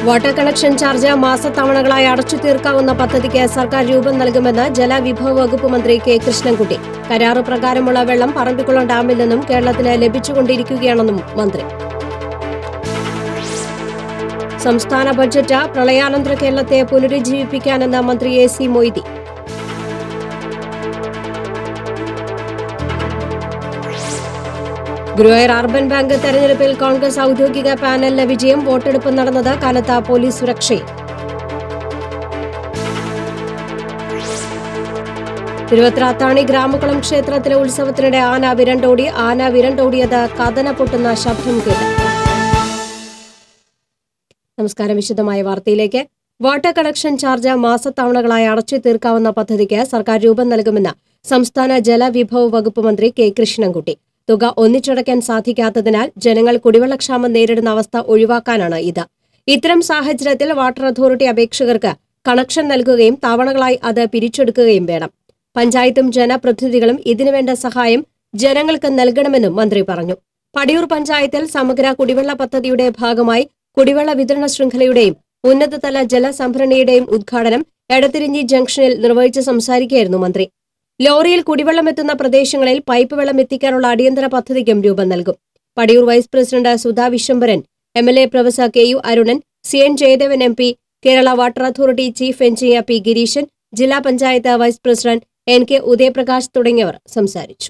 Water connection charge മാസത്തവണകളായി അടച്ചു തീർക്കാവുന്ന പദ്ധതിക്ക് സർക്കാർ രൂപം നൽകുമെന്ന് ജലവിഭവ വകുപ്പ് മന്ത്രി കെ കൃഷ്ണൻകുട്ടി. കരാറ് പ്രകാരമുള്ള വെള്ളം പറമ്പിക്കുളം ഡാമിൽ നിന്നും കേരളത്തിന് ലഭിച്ചുകൊണ്ടിരിക്കുകയാണെന്നും മന്ത്രി. സംസ്ഥാന ബജറ്റ് പ്രളയാനന്തര കേരളത്തെ പുനരുജ്ജീവിപ്പിക്കാനെന്ന് മന്ത്രി AC Moideen. Guruvayur urban bank തെരഞ്ഞെടുപ്പിൽ കോൺഗ്രസ് ഔദ്യോഗിക പാനലിന് വിജയം. വോട്ടെടുപ്പ് നടന്നത് കനത്ത പോലീസ് സുരക്ഷയിൽ. തിരുവത്ര ഗ്രാമകുളം ക്ഷേത്രത്തിലെ ഉത്സവത്തിനിടെ ആന വിരണ്ടോടിയത് കഥന പൊട്ടുന്ന ശബ്ദം കേട്ട്. നമസ്കാരം. വിശദമായ വാർത്തയിലേക്ക്. വാട്ടർ കണക്ഷൻ ചാർജ് മാസത്തവണകളായി അടച്ചു തീർക്കാവുന്ന പദ്ധതിക്ക് സർക്കാർ രൂപം നൽകുമെന്ന് സംസ്ഥാന ജലവിഭവ വകുപ്പ് മന്ത്രി കെ കൃഷ്ണൻകുട്ടി. തുക ഒന്നിച്ചടയ്ക്കാൻ സാധിക്കാത്തതിനാൽ ജനങ്ങൾ കുടിവെള്ളക്ഷാമം നേരിടുന്ന അവസ്ഥ ഒഴിവാക്കാനാണ് ഇത്. ഇത്തരം സാഹചര്യത്തിൽ വാട്ടർ അതോറിറ്റി അപേക്ഷകർക്ക് കണക്ഷൻ നൽകുകയും തവണകളായി അത് പിരിച്ചെടുക്കുകയും വേണം. പഞ്ചായത്തും ജനപ്രതിനിധികളും ഇതിനുവേണ്ട സഹായം ജനങ്ങൾക്ക് നൽകണമെന്നും മന്ത്രി പറഞ്ഞു. പടിയൂർ പഞ്ചായത്തിൽ സമഗ്ര കുടിവെള്ള പദ്ധതിയുടെ ഭാഗമായി കുടിവെള്ള വിതരണ ശൃംഖലയുടെയും ഉന്നതതല ജലസംഭരണിയുടെയും ഉദ്ഘാടനം എടത്തിരിഞ്ഞി ജംഗ്ഷനിൽ നിർവഹിച്ച് സംസാരിക്കുകയായിരുന്നു മന്ത്രി. ലോറിയിൽ കുടിവെള്ളമെത്തുന്ന പ്രദേശങ്ങളിൽ പൈപ്പ് വെള്ളം എത്തിക്കാനുള്ള അടിയന്തര പദ്ധതിക്കും രൂപം നൽകും. Padiyoor vice president Sudha Vishwambharan, MLA professor KU Arunan, CN Jayadevan MP, Kerala water authority chief engineer P Gireeshan, ജില്ലാ panchayat vice president NK Udayaprakash തുടങ്ങിയവർ സംസാരിച്ചു.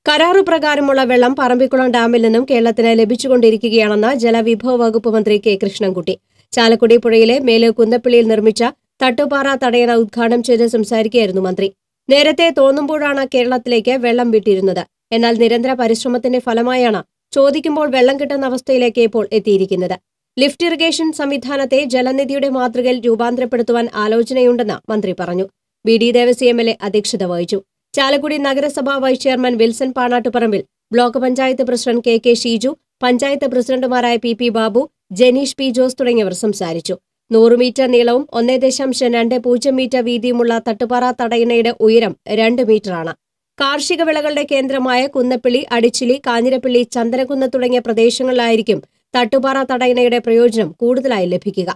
കരാറു പ്രകാരമുള്ള വെള്ളം പറമ്പിക്കുളം ഡാമിൽ നിന്നും കേരളത്തിന് ലഭിച്ചുകൊണ്ടിരിക്കുകയാണെന്ന് ജലവിഭവ വകുപ്പ് മന്ത്രി കെ കൃഷ്ണൻകുട്ടി. ചാലക്കുടി പുഴയിലെ മേല് കുന്നപ്പിള്ളിയിൽ നിർമ്മിച്ച തട്ടുപാറ തടയണ ഉദ്ഘാടനം ചെയ്ത് സംസാരിക്കുകയായിരുന്നു മന്ത്രി. നേരത്തെ തോന്നുമ്പോഴാണ് കേരളത്തിലേക്ക് വെള്ളം വിട്ടിരുന്നത്. എന്നാൽ നിരന്തര പരിശ്രമത്തിന്റെ ഫലമായാണ് ചോദിക്കുമ്പോൾ വെള്ളം കിട്ടുന്ന അവസ്ഥയിലേക്ക് ഇപ്പോൾ എത്തിയിരിക്കുന്നത്. ലിഫ്റ്റ് ഇറിഗേഷൻ സംവിധാനത്തെ ജലനിധിയുടെ മാതൃകയിൽ രൂപാന്തരപ്പെടുത്തുവാൻ ആലോചനയുണ്ടെന്ന് മന്ത്രി പറഞ്ഞു. BD ദേവസി MLA അധ്യക്ഷത വഹിച്ചു. ചാലക്കുടി നഗരസഭാ vice chairman Wilson Panattuparambil, block panchayat president KK Sheeju, panchayat പ്രസിഡന്റുമാരായ PP ബാബു, ജനീഷ് P ജോസ് തുടങ്ങിയവർ സംസാരിച്ചു. 100 മീറ്റർ നീളവും 1.20 മീറ്റർ വീതിയുമുള്ള തട്ടുപാറ തടയണയുടെ ഉയരം 2 മീറ്ററാണ്. കാർഷിക വിളകളുടെ കേന്ദ്രമായ കുന്നപ്പിള്ളി, അടിച്ചിലി, കാഞ്ഞിരപ്പള്ളി, ചന്ദനക്കുന്ന് തുടങ്ങിയ പ്രദേശങ്ങളിലായിരിക്കും തട്ടുപാറ തടയണയുടെ പ്രയോജനം കൂടുതലായി ലഭിക്കുക.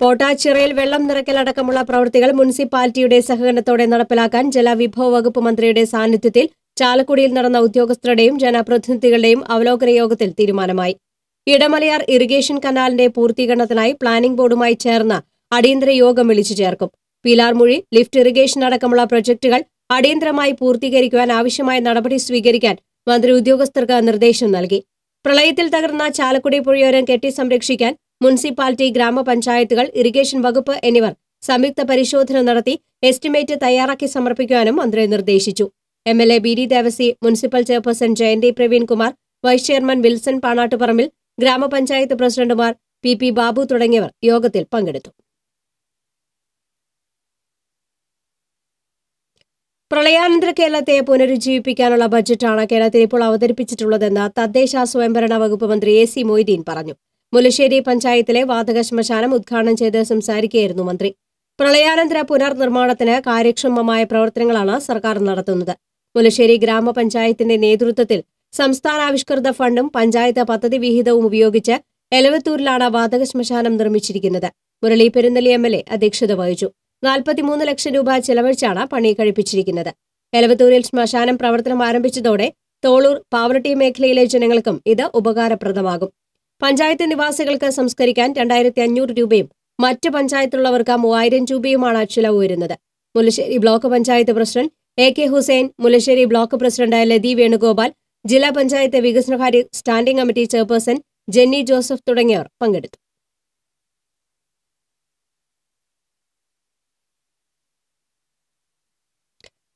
പോട്ടാച്ചിറയിൽ വെള്ളം നിറയ്ക്കലടക്കമുള്ള പ്രവൃത്തികൾ മുനിസിപ്പാലിറ്റിയുടെ സഹകരണത്തോടെ നടപ്പിലാക്കാൻ ജലവിഭവ വകുപ്പ് മന്ത്രിയുടെ സാന്നിധ്യത്തിൽ ചാലക്കുടിയിൽ നടന്ന ഉദ്യോഗസ്ഥരുടെയും ജനപ്രതിനിധികളുടെയും അവലോകന യോഗത്തിൽ തീരുമാനമായി. ഇടമലയാർ ഇറിഗേഷൻ കനാലിന്റെ പൂർത്തീകരണത്തിനായി പ്ലാനിംഗ് ബോർഡുമായി ചേർന്ന് അടിയന്തര യോഗം വിളിച്ചു ചേർക്കും. പീലാർമുഴി ലിഫ്റ്റ് ഇറിഗേഷൻ അടക്കമുള്ള പ്രൊജക്ടുകൾ അടിയന്തരമായി പൂർത്തീകരിക്കുവാൻ ആവശ്യമായ നടപടി സ്വീകരിക്കാൻ മന്ത്രി ഉദ്യോഗസ്ഥർക്ക് നിർദ്ദേശം നൽകി. പ്രളയത്തിൽ തകർന്ന ചാലക്കുടി പുഴയോരം കെട്ടി സംരക്ഷിക്കാൻ മുനിസിപ്പാലിറ്റി, ഗ്രാമപഞ്ചായത്തുകൾ, ഇറിഗേഷൻ വകുപ്പ് എന്നിവർ സംയുക്ത പരിശോധന നടത്തി എസ്റ്റിമേറ്റ് തയ്യാറാക്കി സമർപ്പിക്കുവാനും മന്ത്രി നിർദ്ദേശിച്ചു. MLA BD Devasi, municipal chairperson Jayanthi Praveenkumar, vice chairman Wilson Panattuparambil, ഗ്രാമപഞ്ചായത്ത് പ്രസിഡന്റുമാർ PP ബാബു തുടങ്ങിയവർ യോഗത്തിൽ പങ്കെടുത്തു. പ്രളയാനന്തര കേരളത്തെ പുനരുജ്ജീവിപ്പിക്കാനുള്ള ബജറ്റാണ് കേരളത്തിൽ ഇപ്പോൾ അവതരിപ്പിച്ചിട്ടുള്ളതെന്ന് തദ്ദേശ സ്വയംഭരണ വകുപ്പ് മന്ത്രി AC മൊയ്തീൻ പറഞ്ഞു. മുല്ലശ്ശേരി പഞ്ചായത്തിലെ വാതക ശ്മശാനം ഉദ്ഘാടനം ചെയ്ത് സംസാരിക്കുകയായിരുന്നു മന്ത്രി. പ്രളയാനന്തര പുനർനിർമ്മാണത്തിന് കാര്യക്ഷമമായ പ്രവർത്തനങ്ങളാണ് സർക്കാർ നടത്തുന്നത്. മുല്ലശ്ശേരി ഗ്രാമപഞ്ചായത്തിന്റെ നേതൃത്വത്തിൽ സംസ്ഥാനാവിഷ്കൃത ഫണ്ടും പഞ്ചായത്ത് പദ്ധതി വിഹിതവും ഉപയോഗിച്ച് എലവത്തൂരിലാണ് വാതക ശ്മശാനം നിർമ്മിച്ചിരിക്കുന്നത്. മുരളി പെരുന്നലി MLA അധ്യക്ഷത വഹിച്ചു. 43 ലക്ഷം രൂപ ചെലവഴിച്ചാണ് പണി കഴിപ്പിച്ചിരിക്കുന്നത്. എലവത്തൂരിൽ ശ്മശാനം പ്രവർത്തനം ആരംഭിച്ചതോടെ തോളൂർ, പാവറട്ടി മേഖലയിലെ ജനങ്ങൾക്കും ഇത് ഉപകാരപ്രദമാകും. പഞ്ചായത്ത് നിവാസികൾക്ക് സംസ്കരിക്കാൻ 2500 രൂപയും മറ്റ് പഞ്ചായത്തിലുള്ളവർക്ക് 3000 രൂപയുമാണ് ചിലവ് വരുന്നത്. Mullassery block panchayat president AK Hussain, Mullassery block president Lathi Venugopal, ജില്ലാ പഞ്ചായത്ത് വികസനകാര്യ standing committee chairperson Jenny Joseph തുടങ്ങിയവർ പങ്കെടുത്തു.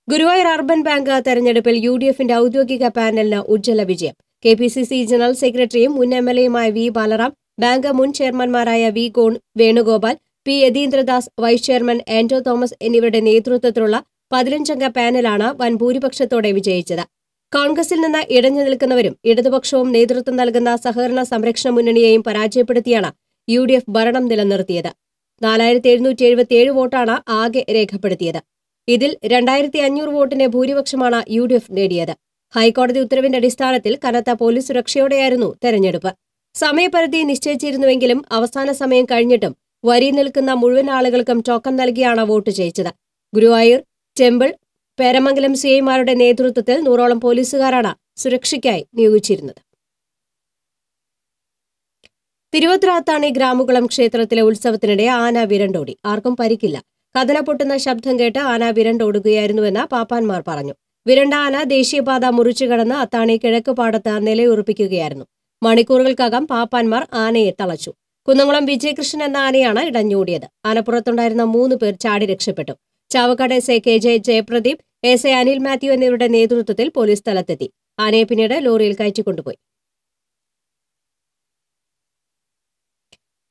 ഗുരുവായൂർ അർബൻ ബാങ്ക് തെരഞ്ഞെടുപ്പിൽ UDFന്റെ ഔദ്യോഗിക പാനലിന് ഉജ്ജ്വല വിജയം. KPCC ജനറൽ സെക്രട്ടറിയും മുൻ MLAയുമായ V ബാലറാം, ബാങ്ക് മുൻ ചെയർമാൻമാരായ V Venugopal, P Yatheendradas, vice chairman Anto Thomas എന്നിവരുടെ നേതൃത്വത്തിലുള്ള 15-അംഗ പാനലാണ് വൻ ഭൂരിപക്ഷത്തോടെ വിജയിച്ചത്. കോൺഗ്രസിൽ നിന്ന് ഇടഞ്ഞു നിൽക്കുന്നവരും ഇടതുപക്ഷവും നേതൃത്വം നൽകുന്ന സഹകരണ സംരക്ഷണ മുന്നണിയെയും പരാജയപ്പെടുത്തിയാണ് UDF ഭരണം നിലനിർത്തിയത്. 4777 വോട്ടാണ് ആകെ രേഖപ്പെടുത്തിയത്. ഇതിൽ 2500 വോട്ടിന്റെ ഭൂരിപക്ഷമാണ് UDF നേടിയത്. ഹൈക്കോടതി ഉത്തരവിന്റെ അടിസ്ഥാനത്തിൽ കനത്ത പോലീസ് സുരക്ഷയോടെയായിരുന്നു തെരഞ്ഞെടുപ്പ്. സമയപരിധി നിശ്ചയിച്ചിരുന്നുവെങ്കിലും അവസാന സമയം കഴിഞ്ഞിട്ടും വരിയിൽ നിൽക്കുന്ന മുഴുവൻ ആളുകൾക്കും ടോക്കൺ നൽകിയാണ് വോട്ട് ചെയ്യിച്ചത്. ഗുരുവായൂർ, ചെമ്പിൾ, പേരമംഗലം സിഐമാരുടെ നേതൃത്വത്തിൽ 100ഓളം പോലീസുകാരാണ് സുരക്ഷയ്ക്കായി നിയോഗിച്ചിരുന്നത്. തിരുവത്രാത്താണി ഗ്രാമകുളം ക്ഷേത്രത്തിലെ ഉത്സവത്തിനിടെ ആന വിരണ്ടോടി. ആർക്കും പരിക്കില്ല. കഥന പൊട്ടുന്ന ശബ്ദം കേട്ട് ആന വിരണ്ടോടുകയായിരുന്നുവെന്ന് പാപ്പാന്മാർ പറഞ്ഞു. വിരണ്ട ആന ദേശീയപാത മുറിച്ചു കടന്ന് അത്താണി കിഴക്കുപാടത്ത് നിലയുറപ്പിക്കുകയായിരുന്നു. മണിക്കൂറുകൾക്കകം പാപ്പാന്മാർ ആനയെ തളച്ചു. കുന്നംകുളം വിജയകൃഷ്ണൻ എന്ന ആനയാണ് ഇടഞ്ഞോടിയത്. ആനപ്പുറത്തുണ്ടായിരുന്ന 3 പേർ ചാടി രക്ഷപ്പെട്ടു. Chavakkad S K Jayapradeep, S Anil Mathew എന്നിവരുടെ നേതൃത്വത്തിൽ പോലീസ് സ്ഥലത്തെത്തി. ആനയെ പിന്നീട് ലോറിയിൽ കയറ്റിക്കൊണ്ടുപോയി.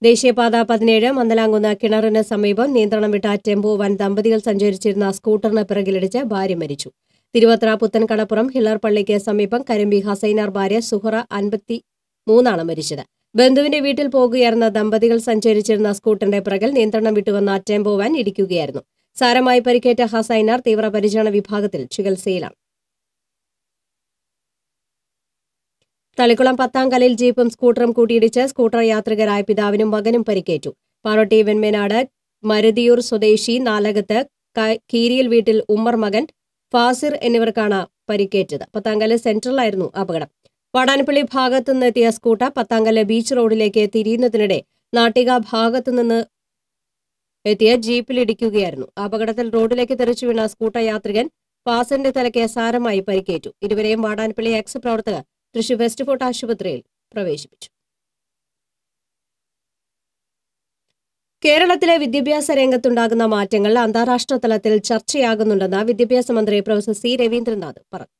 ദേശീയപാത 17 മന്ദലാംകുന്ന് കിണറിന് സമീപം നിയന്ത്രണം വിട്ട ടെമ്പോ വൻ ദമ്പതികൾ സഞ്ചരിച്ചിരുന്ന സ്കൂട്ടറിന് പിറകിലിടിച്ച് ഭാര്യ മരിച്ചു. തിരുവത്ര പുത്തൻകടപ്പുറം ഹില്ലർ പള്ളിക്ക് സമീപം കരിമ്പി ഹസൈനാർ ഭാര്യ സുഹറ 53 മരിച്ചത്. ബന്ധുവിന്റെ വീട്ടിൽ പോകുകയായിരുന്ന ദമ്പതികൾ സഞ്ചരിച്ചിരുന്ന സ്കൂട്ടറിന്റെ പിറകിൽ നിയന്ത്രണം വിട്ടുവന്ന ടെമ്പോ വാൻ ഇടിക്കുകയായിരുന്നു. സാരമായി പരിക്കേറ്റ ഹസൈനാർ തീവ്രപരിചരണ വിഭാഗത്തിൽ ചികിത്സയിലാണ്. തളിക്കുളം പത്താംകലിൽ ജീപ്പും സ്കൂട്ടറും കൂട്ടിയിടിച്ച് സ്കൂട്ടർ യാത്രികരായ പിതാവിനും മകനും പരിക്കേറ്റു. പാറോട്ടി വെൺമേനാട് മരുതിയൂർ സ്വദേശി നാലകത്ത് കീരിയിൽ വീട്ടിൽ ഉമ്മർ മകൻ ഫാസിർ എന്നിവർക്കാണ് പരിക്കേറ്റത്. പത്താംകല്ല് സെന്ററിലായിരുന്നു അപകടം. വാടാനപ്പള്ളി ഭാഗത്തുനിന്നെത്തിയ സ്കൂട്ടർ പത്താംകല്ല് ബീച്ച് റോഡിലേക്ക് തിരിയുന്നതിനിടെ നാട്ടിക ഭാഗത്തുനിന്ന് എത്തിയ ജീപ്പിലിടിക്കുകയായിരുന്നു. അപകടത്തിൽ റോഡിലേക്ക് തെറിച്ചു വീണ സ്കൂട്ടർ യാത്രികൻ ഫാസിറിന്റെ തലയ്ക്ക് സാരമായി പരിക്കേറ്റു. ഇരുവരെയും വാടാനപ്പള്ളി എക്സ് പ്രവർത്തകർ തൃശൂർ വെസ്റ്റ് ഫോർട്ട് ആശുപത്രിയിൽ പ്രവേശിപ്പിച്ചു. കേരളത്തിലെ വിദ്യാഭ്യാസ രംഗത്തുണ്ടാകുന്ന മാറ്റങ്ങൾ അന്താരാഷ്ട്ര തലത്തിൽ ചർച്ചയാകുന്നുണ്ടെന്ന് വിദ്യാഭ്യാസ മന്ത്രി പ്രൊഫസർ സി രവീന്ദ്രനാഥ് പറഞ്ഞു.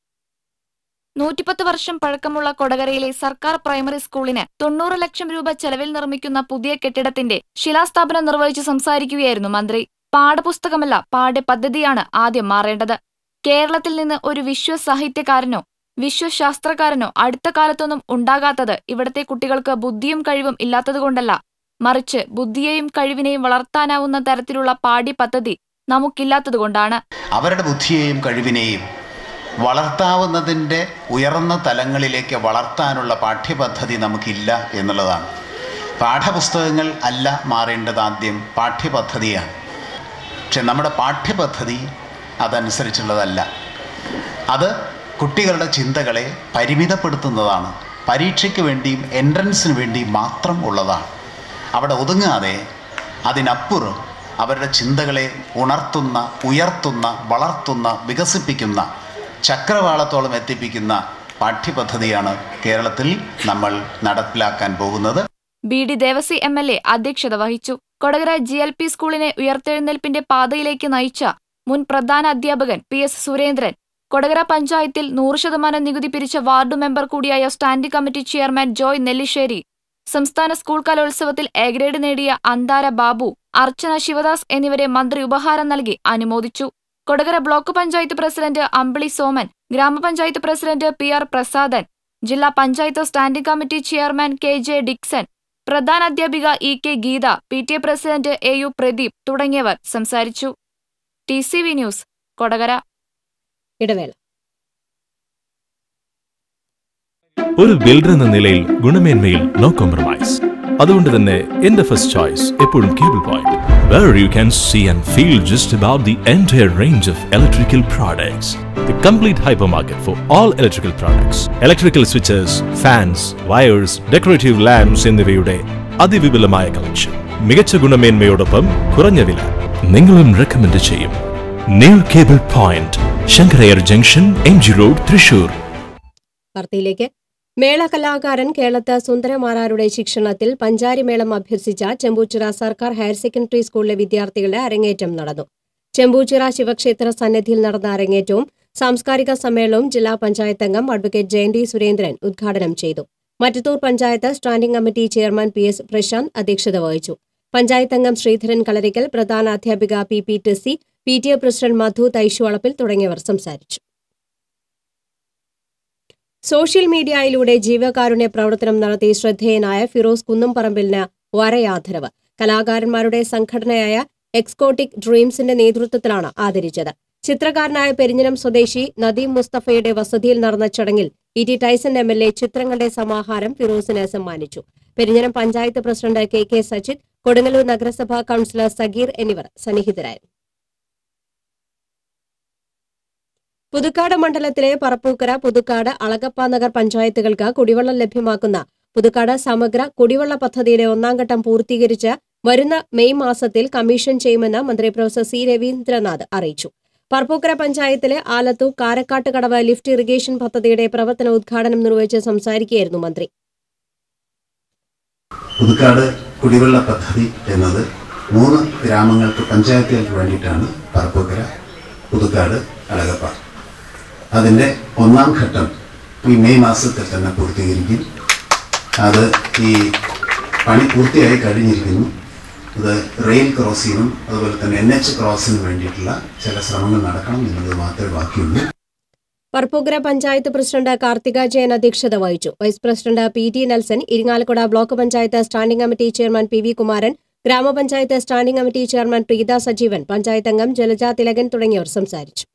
110 വർഷം പഴക്കമുള്ള കൊടകരയിലെ സർക്കാർ പ്രൈമറി സ്കൂളിന് 90 ലക്ഷം രൂപ ചെലവിൽ നിർമ്മിക്കുന്ന പുതിയ കെട്ടിടത്തിന്റെ ശിലാസ്ഥാപനം നിർവഹിച്ച് സംസാരിക്കുകയായിരുന്നു മന്ത്രി. പാഠപുസ്തകമല്ല, പാഠ്യപദ്ധതിയാണ് ആദ്യം മാറേണ്ടത്. കേരളത്തിൽ നിന്ന് ഒരു വിശ്വസാഹിത്യകാരനോ വിശ്വശാസ്ത്രകാരനോ അടുത്ത കാലത്തൊന്നും ഉണ്ടാകാത്തത് ഇവിടത്തെ കുട്ടികൾക്ക് ബുദ്ധിയും കഴിവും ഇല്ലാത്തതുകൊണ്ടല്ല, മറിച്ച് ബുദ്ധിയെയും കഴിവിനെയും വളർത്താനാവുന്ന തരത്തിലുള്ള പാഠ്യപദ്ധതി നമുക്കില്ലാത്തതുകൊണ്ടാണ്. അവരുടെ ബുദ്ധിയെയും കഴിവിനെയും വളർത്താവുന്നതിൻ്റെ ഉയർന്ന തലങ്ങളിലേക്ക് വളർത്താനുള്ള പാഠ്യപദ്ധതി നമുക്കില്ല എന്നുള്ളതാണ്. പാഠപുസ്തകങ്ങൾ അല്ല മാറേണ്ടത്, ആദ്യം പാഠ്യപദ്ധതിയാണ്. പക്ഷെ നമ്മുടെ പാഠ്യപദ്ധതി അതനുസരിച്ചുള്ളതല്ല. അത് കുട്ടികളുടെ ചിന്തകളെ പരിമിതപ്പെടുത്തുന്നതാണ്. പരീക്ഷയ്ക്ക് വേണ്ടിയും എൻട്രൻസിന് വേണ്ടിയും മാത്രം ഉള്ളതാണ്. അവിടെ ഒതുങ്ങാതെ അതിനപ്പുറം അവരുടെ ചിന്തകളെ ഉണർത്തുന്ന, ഉയർത്തുന്ന, വളർത്തുന്ന, വികസിപ്പിക്കുന്ന, ചക്രവാളത്തോളം എത്തിപ്പിക്കുന്ന പാഠ്യപദ്ധതിയാണ് കേരളത്തിൽ നമ്മൾ നടപ്പിലാക്കാൻ പോകുന്നത്. ബി.ഡി. ദേവസി എം.എൽ.എ. അധ്യക്ഷത വഹിച്ചു. കൊടകര GLP സ്കൂളിനെ ഉയർത്തെഴുന്നേൽപ്പിന്റെ പാതയിലേക്ക് നയിച്ച മുൻ പ്രധാന അധ്യാപകൻ PS സുരേന്ദ്രൻ, കൊടകര പഞ്ചായത്തിൽ 100% നികുതി പിരിച്ച വാർഡ് മെമ്പർ കൂടിയായ standing committee chairman Joy Nellissery, സംസ്ഥാന സ്കൂൾ കലോത്സവത്തിൽ എ ഗ്രേഡ് നേടിയ അന്താര ബാബു, അർച്ചന ശിവദാസ് എന്നിവരെ മന്ത്രി ഉപഹാരം നൽകി അനുമോദിച്ചു. കൊടകര ബ്ലോക്ക് പഞ്ചായത്ത് പ്രസിഡന്റ് അമ്പിളി സോമൻ, ഗ്രാമപഞ്ചായത്ത് പ്രസിഡന്റ് PR പ്രസാദൻ, ജില്ലാ panchayat standing committee chairman KJ Dixon, പ്രധാന അധ്യാപിക EK Geetha, PTA president AU Pradeep തുടങ്ങിയവർ സംസാരിച്ചു. TCV news, Kodakara. ഇടവേള. ഒരു ബിൽഡർ എന്ന നിലയിൽ ഗുണമേന്മയിൽ നോ കോംപ്രമൈസ്. അതുകൊണ്ട് തന്നെ എന്റെ ഫസ്റ്റ് ചോയ്സ് എപ്പോഴും cable point, where you can see and feel just about the entire range of electrical products. The complete hypermarket for all electrical products. Electrical switches, fans, wires, decorative lamps എന്നിവയുടെ അതിവിപുലമായ collection. മികച്ച ഗുണമേന്മയോടൊപ്പം കുറഞ്ഞ വില. നിങ്ങളും recommend ചെയ്യും. New cable point, Sankara Iyer junction, MG road, Thrissur. വാർത്തയിലേക്ക്. മേള കലാകാരൻ കേളത്ത് സുന്ദരമാരാരുടെ ശിക്ഷണത്തിൽ പഞ്ചാരിമേളം അഭ്യസിച്ച ചെമ്പൂച്ചിറ സർക്കാർ ഹയർ സെക്കൻഡറി സ്കൂളിലെ വിദ്യാർത്ഥികളുടെ അരങ്ങേറ്റം നടന്നു. ചെമ്പൂച്ചിറ ശിവക്ഷേത്ര സന്നിധിയിൽ നടന്ന അരങ്ങേറ്റവും സാംസ്കാരിക സമ്മേളനവും ജില്ലാ പഞ്ചായത്ത് അംഗം അഡ്വക്കേറ്റ് ജയന്തി സുരേന്ദ്രൻ ഉദ്ഘാടനം ചെയ്തു. Mattathur panchayat standing committee chairman PS Prashanth അധ്യക്ഷത വഹിച്ചു. പഞ്ചായത്ത് അംഗം ശ്രീധരൻ കളരിക്കൽ, പ്രധാന അധ്യാപിക PP Tessy, PTA president Madhu Thaishuvalappil തുടങ്ങിയവർ സംസാരിച്ചു. സോഷ്യൽ മീഡിയയിലൂടെ ജീവകാരുണ്യ പ്രവർത്തനം നടത്തി ശ്രദ്ധേയനായ ഫിറോസ് കുന്നംപറമ്പിലിന് വരയാദരവ്. കലാകാരന്മാരുടെ സംഘടനയായ എക്സ്കോട്ടിക് ഡ്രീംസിന്റെ നേതൃത്വത്തിലാണ് ആദരിച്ചത്. ചിത്രകാരനായ പെരിഞ്ഞനം സ്വദേശി നദീം മുസ്തഫയുടെ വസതിയിൽ നടന്ന ചടങ്ങിൽ ഇ.ടി. Tyson MLA. ചിത്രങ്ങളുടെ സമാഹാരം ഫിറോസിന് സമ്മാനിച്ചു. പെരിഞ്ഞനം പഞ്ചായത്ത് പ്രസിഡന്റ് കെ സജിത്, കൊടുങ്ങല്ലൂർ നഗരസഭാ കൌൺസിലർ സഗീർ എന്നിവർ സന്നിഹിതരായിരുന്നു. പുതുക്കാട് മണ്ഡലത്തിലെ പറപ്പൂക്കര, പുതുക്കാട്, അളഗപ്പ നഗർ പഞ്ചായത്തുകൾക്ക് കുടിവെള്ളം ലഭ്യമാക്കുന്ന പുതുക്കാട് സമഗ്ര കുടിവെള്ള പദ്ധതിയുടെ 1ാം ഘട്ടം പൂർത്തീകരിച്ച് വരുന്ന മെയ് മാസത്തിൽ കമ്മീഷൻ ചെയ്യുമെന്ന് മന്ത്രി പ്രൊഫസർ സി രവീന്ദ്രനാഥ് അറിയിച്ചു. പറപ്പൂക്കര പഞ്ചായത്തിലെ ആലത്തു കാരക്കാട്ടുകടവ് ലിഫ്റ്റ് ഇറിഗേഷൻ പദ്ധതിയുടെ പ്രവർത്തന ഉദ്ഘാടനം നിർവഹിച്ച് സംസാരിക്കുകയായിരുന്നു മന്ത്രി. പുതുക്കാട് കുടിവെള്ള പദ്ധതി എന്നത് 3 ഗ്രാമങ്ങൾക്ക് പഞ്ചായത്തുകൾക്ക് വേണ്ടിയിട്ടാണ് പറപ്പൂക്കര, പുതുക്കാട്, അളഗപ്പ. അതിൻ്റെ 1ാം ഘട്ടം ഈ മെയ് മാസത്തിൽ തന്നെ പൂർത്തീകരിക്കും. അത് ഈ പണി പൂർത്തിയായി കഴിഞ്ഞിരിക്കുന്നു. അത് റെയിൽ ക്രോസിനും അതുപോലെ തന്നെ NH ക്രോസിനും വേണ്ടിയിട്ടുള്ള ചില ശ്രമങ്ങൾ നടക്കണം എന്നത് മാത്രമേ ബാക്കിയുള്ളൂ. പറപ്പൂക്കര പഞ്ചായത്ത് പ്രസിഡന്റ് കാർത്തിക ജയൻ അധ്യക്ഷത വഹിച്ചു. Vice president P.T. Nelson, Irinjalakuda block panchayat standing committee chairman P.V. Kumaran, ഗ്രാമപഞ്ചായത്ത് standing committee chairman Preetha Sajeevan, panchayat അംഗം ജലജ തിലകൻ തുടങ്ങിയവർ സംസാരിച്ചു.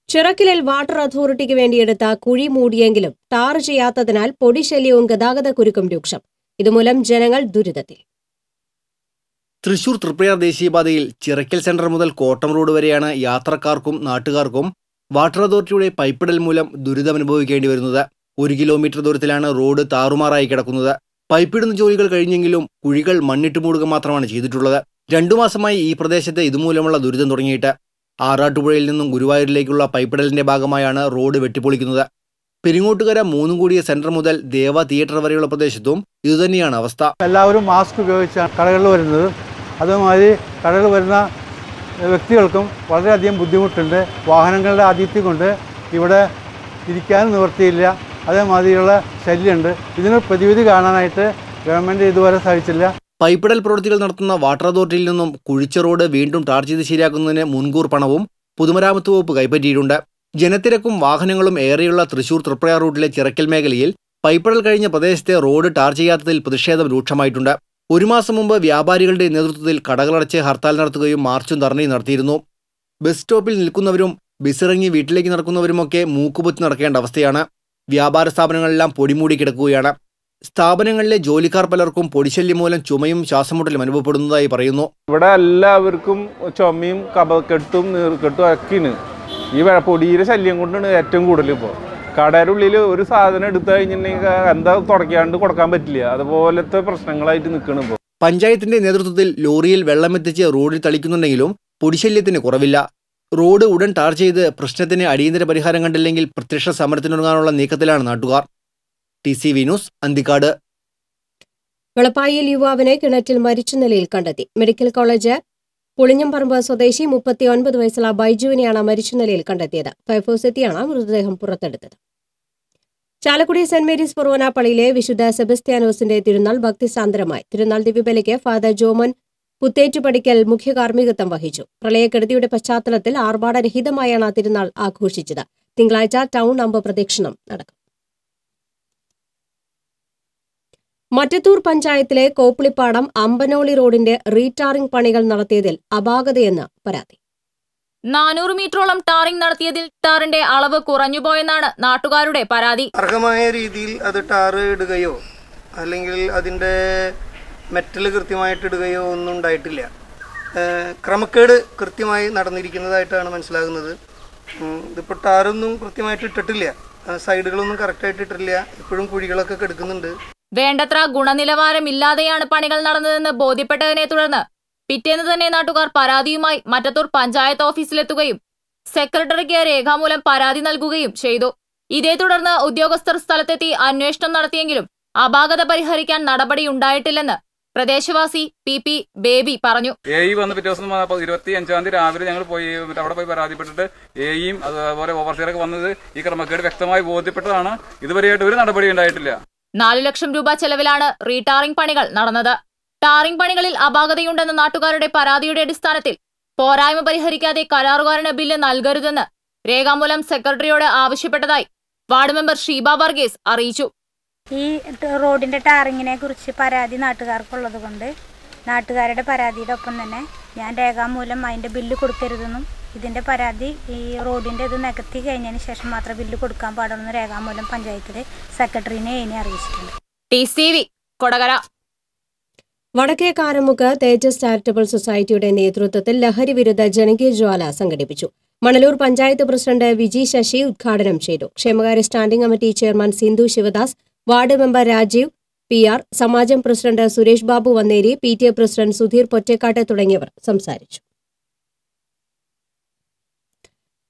ചിറക്കലിൽ വാട്ടർ അതോറിറ്റിക്ക് വേണ്ടിയെടുത്ത കുഴി മൂടിയെങ്കിലും ടാർ ചെയ്യാത്തതിനാൽ പൊടിശല്യവും ഗതാഗതക്കുരുക്കും രൂക്ഷം. ഇതുമൂലം ജനങ്ങൾ ദുരിതത്തിൽ. തൃശൂർ തൃപ്രയാർ ദേശീയപാതയിൽ ചിറക്കൽ സെന്റർ മുതൽ കോട്ടം റോഡ് വരെയാണ് യാത്രക്കാർക്കും നാട്ടുകാർക്കും വാട്ടർ അതോറിറ്റിയുടെ പൈപ്പിടൽ മൂലം ദുരിതമനുഭവിക്കേണ്ടി വരുന്നത്. 1 കിലോമീറ്റർ ദൂരത്തിലാണ് റോഡ് താറുമാറായി കിടക്കുന്നത്. പൈപ്പിടുന്ന ജോലികൾ കഴിഞ്ഞെങ്കിലും കുഴികൾ മണ്ണിട്ട് മൂടുക മാത്രമാണ് ചെയ്തിട്ടുള്ളത്. 2 മാസമായി ഈ പ്രദേശത്ത് ഇതുമൂലമുള്ള ദുരിതം തുടങ്ങിയിട്ട്. ആറാട്ടുപുഴയിൽ നിന്നും ഗുരുവായൂരിലേക്കുള്ള പൈപ്പിടലിന്റെ ഭാഗമായാണ് റോഡ് വെട്ടിപ്പൊളിക്കുന്നത്. പെരിങ്ങോട്ടുകര 3 കൂടിയ സെന്റർ മുതൽ ദേവ തിയേറ്റർ വരെയുള്ള പ്രദേശത്തും ഇതുതന്നെയാണ് അവസ്ഥ. എല്ലാവരും മാസ്ക് ഉപയോഗിച്ചാണ് കടകളിൽ വരുന്നത്. അതുമാതിരി കടകളിൽ വരുന്ന വ്യക്തികൾക്കും വളരെയധികം ബുദ്ധിമുട്ടുണ്ട്. വാഹനങ്ങളുടെ ആധിക്യം കൊണ്ട് ഇവിടെ ഇരിക്കാനും നിവൃത്തിയില്ല. അതേമാതിരിയുള്ള ശല്യമുണ്ട്. ഇതിന് പ്രതിവിധി കാണാനായിട്ട് ഗവൺമെൻറ് ഇതുവരെ സാധിച്ചില്ല. പൈപ്പിടൽ പ്രവൃത്തികൾ നടത്തുന്ന വാട്ടർ അതോറിറ്റിയിൽ നിന്നും കുഴിച്ച റോഡ് വീണ്ടും ടാർ ചെയ്ത് ശരിയാക്കുന്നതിന് മുൻകൂർ പണവും പൊതുമരാമത്ത് വകുപ്പ് കൈപ്പറ്റിയിട്ടുണ്ട്. ജനത്തിരക്കും വാഹനങ്ങളും ഏറെയുള്ള തൃശൂർ തൃപ്രയാർ റൂട്ടിലെ ചിറക്കൽ മേഖലയിൽ പൈപ്പിടൽ കഴിഞ്ഞ പ്രദേശത്തെ റോഡ് ടാർ ചെയ്യാത്തതിൽ പ്രതിഷേധം രൂക്ഷമായിട്ടുണ്ട്. 1 മാസം മുമ്പ് വ്യാപാരികളുടെ നേതൃത്വത്തിൽ കടകളടച്ച് ഹർത്താൽ നടത്തുകയും മാർച്ചും ധർണയും നടത്തിയിരുന്നു. ബസ് സ്റ്റോപ്പിൽ നിൽക്കുന്നവരും ബസ്സിറങ്ങി വീട്ടിലേക്ക് നടക്കുന്നവരുമൊക്കെ മൂക്കുപൊത്തി നടക്കേണ്ട അവസ്ഥയാണ്. വ്യാപാര സ്ഥാപനങ്ങളെല്ലാം പൊടിമൂടി കിടക്കുകയാണ്. സ്ഥാപനങ്ങളിലെ ജോലിക്കാർ പലർക്കും പൊടിശല്യം മൂലം ചുമയും ശ്വാസമുട്ടലും അനുഭവപ്പെടുന്നതായി പറയുന്നു. ഇവിടെ എല്ലാവർക്കും ചുമയും കഫക്കെട്ടും നീർക്കെട്ടും ഒക്കെയാണ്. ഈ പൊടിയുടെ ശല്യം കൊണ്ടാണ് ഏറ്റവും കൂടുതൽ. ഇപ്പോൾ കടയുടെ ഉള്ളിൽ ഒരു സാധനം എടുത്തു കഴിഞ്ഞിട്ടുണ്ടെങ്കിൽ എന്താ തുടക്കാണ്ട് കൊടുക്കാൻ പറ്റില്ല. അതുപോലത്തെ പ്രശ്നങ്ങളായിട്ട് നിൽക്കണം. ഇപ്പോൾ പഞ്ചായത്തിന്റെ നേതൃത്വത്തിൽ ലോറിയിൽ വെള്ളമെത്തിച്ച് റോഡിൽ തളിക്കുന്നുണ്ടെങ്കിലും പൊടിശല്യത്തിന് കുറവില്ല. റോഡ് ഉടൻ ടാർ ചെയ്ത് പ്രശ്നത്തിന് അടിയന്തര പരിഹാരം കണ്ടില്ലെങ്കിൽ പ്രത്യക്ഷ സമരത്തിനൊരുങ്ങാനുള്ള നീക്കത്തിലാണ് നാട്ടുകാർ. TCV news, Anthikad. വെളപ്പായിൽ യുവാവിനെ കിണറ്റിൽ മരിച്ച നിലയിൽ കണ്ടെത്തി. മെഡിക്കൽ കോളേജ് പുളിഞ്ഞംപറമ്പ് സ്വദേശി 39 വയസ്സുള്ള ബൈജുവിനെയാണ് മരിച്ച നിലയിൽ കണ്ടെത്തിയത്. ഫയർഫോഴ്സ് എത്തിയാണ് മൃതദേഹം പുറത്തെടുത്തത്. ചാലക്കുടി സെന്റ് മേരീസ് ഫൊറോന പള്ളിയിലെ വിശുദ്ധ സെബസ്ത്യാനോസിന്റെ തിരുനാൾ ഭക്തിസാന്ദ്രമായി. തിരുനാൾ ദിവ്യബലിക്ക് ഫാദർ ജോമൻ പുത്തേറ്റുപടിക്കൽ മുഖ്യ കാർമ്മികത്വം വഹിച്ചു. പ്രളയക്കെടുതിയുടെ പശ്ചാത്തലത്തിൽ ആർഭാടരഹിതമായാണ് തിരുനാൾ ആഘോഷിച്ചത്. തിങ്കളാഴ്ച ടൗൺ അമ്പ പ്രദക്ഷിണം നടക്കും. മറ്റത്തൂർ പഞ്ചായത്തിലെ കോപ്പിളിപ്പാടം അമ്പനോളി റോഡിന്റെ റീടാറിംഗ് പണികൾ നടത്തിയതിൽ അപാകതയെന്ന് പരാതി. 400 മീറ്ററോളം ടാറിംഗ് നടത്തിയതിൽ ടാറിന്റെ അളവ് കുറഞ്ഞുപോയെന്നാണ് നാട്ടുകാരുടെ പരാതി. അർഹമായ രീതിയിൽ അത് ടാറ് ഇടുകയോ അല്ലെങ്കിൽ അതിൻ്റെ മെറ്റൽ കൃത്യമായിട്ട് ഇടുകയോ ഒന്നും ഉണ്ടായിട്ടില്ല. ക്രമക്കേട് കൃത്യമായി നടന്നിരിക്കുന്നതായിട്ടാണ് മനസ്സിലാകുന്നത്. ഇതിപ്പോൾ ടാറൊന്നും കൃത്യമായിട്ട് ഇട്ടിട്ടില്ല. സൈഡുകളൊന്നും കറക്റ്റായിട്ട് ഇട്ടിട്ടില്ല. ഇപ്പോഴും കുഴികളൊക്കെ കിടക്കുന്നുണ്ട്. വേണ്ടത്ര ഗുണനിലവാരമില്ലാതെയാണ് പണികൾ നടന്നതെന്ന് ബോധ്യപ്പെട്ടതിനെ തുടർന്ന് പിറ്റേന്ന് തന്നെ നാട്ടുകാർ പരാതിയുമായി മറ്റത്തൂർ പഞ്ചായത്ത് ഓഫീസിലെത്തുകയും സെക്രട്ടറിക്ക് രേഖാമൂലം പരാതി നൽകുകയും ചെയ്തു. ഇതേ തുടർന്ന് ഉദ്യോഗസ്ഥർ സ്ഥലത്തെത്തി അന്വേഷണം നടത്തിയെങ്കിലും അപാകത പരിഹരിക്കാൻ നടപടിയുണ്ടായിട്ടില്ലെന്ന് പ്രദേശവാസി PP ബേബി പറഞ്ഞു. വന്ന് പിറ്റേ ദിവസം 25-ാം തീയതി രാവിലെ ഞങ്ങൾ അവിടെ പോയി പരാതിപ്പെട്ടിട്ട് എയും അതുപോലെ ഓവർസിയറൊക്കെ വന്നത് ഈ ക്രമക്കേട് വ്യക്തമായി ബോധ്യപ്പെട്ടതാണ്. ഇതുവരെയായിട്ട് ഒരു നടപടി ഉണ്ടായിട്ടില്ല. 4 ലക്ഷം രൂപ ചെലവിലാണ് റീടാറിംഗ് പണികൾ നടന്നത്. ടാറിംഗ് പണികളിൽ അപാകതയുണ്ടെന്ന നാട്ടുകാരുടെ പരാതിയുടെ അടിസ്ഥാനത്തിൽ പോരായ്മ പരിഹരിക്കാതെ കരാറുകാരന് ബില്ല് നൽകരുതെന്ന് രേഖാമൂലം സെക്രട്ടറിയോട് ആവശ്യപ്പെട്ടതായി വാർഡ് മെമ്പർ ഷീബ വർഗീസ് അറിയിച്ചു. ഈ റോഡിന്റെ ടാറിങ്ങിനെ കുറിച്ച് പരാതി നാട്ടുകാർക്കുള്ളത് കൊണ്ട് നാട്ടുകാരുടെ പരാതിയുടെ ഒപ്പം തന്നെ ഞാൻ രേഖാമൂലം അതിൻ്റെ ബില്ല് കൊടുക്കരുതെന്നും ഇതിൻ്റെ പരാതി ഈ റോഡിൻ്റെ ഇത് നികത്തി കഴിഞ്ഞതിന് ശേഷം മാത്രമേ ബില്ല് കൊടുക്കാൻ പാടുള്ളൂ രേഖാമൂലം പഞ്ചായത്തിലെ സെക്രട്ടറിനെ എന്നെ അറിയിച്ചിട്ടുണ്ട്. TCV കൊടകര. വടക്കേ കാരമുക്ക് തേജസ് ചാരിറ്റബിൾ സൊസൈറ്റിയുടെ നേതൃത്വത്തിൽ ലഹരി വിരുദ്ധ ജനകീയ ജ്വാല സംഘടിപ്പിച്ചു. മണലൂർ പഞ്ചായത്ത് പ്രസിഡന്റ് വിജി ശശി ഉദ്ഘാടനം ചെയ്തു. ക്ഷേമകാര്യ standing committee chairman Sindhu Sivadas, ward member Rajeev PR, സമാജം president Suresh Babu Vanneri, PTA president Sudheer Pottekkat തുടങ്ങിയവർ സംസാരിച്ചു.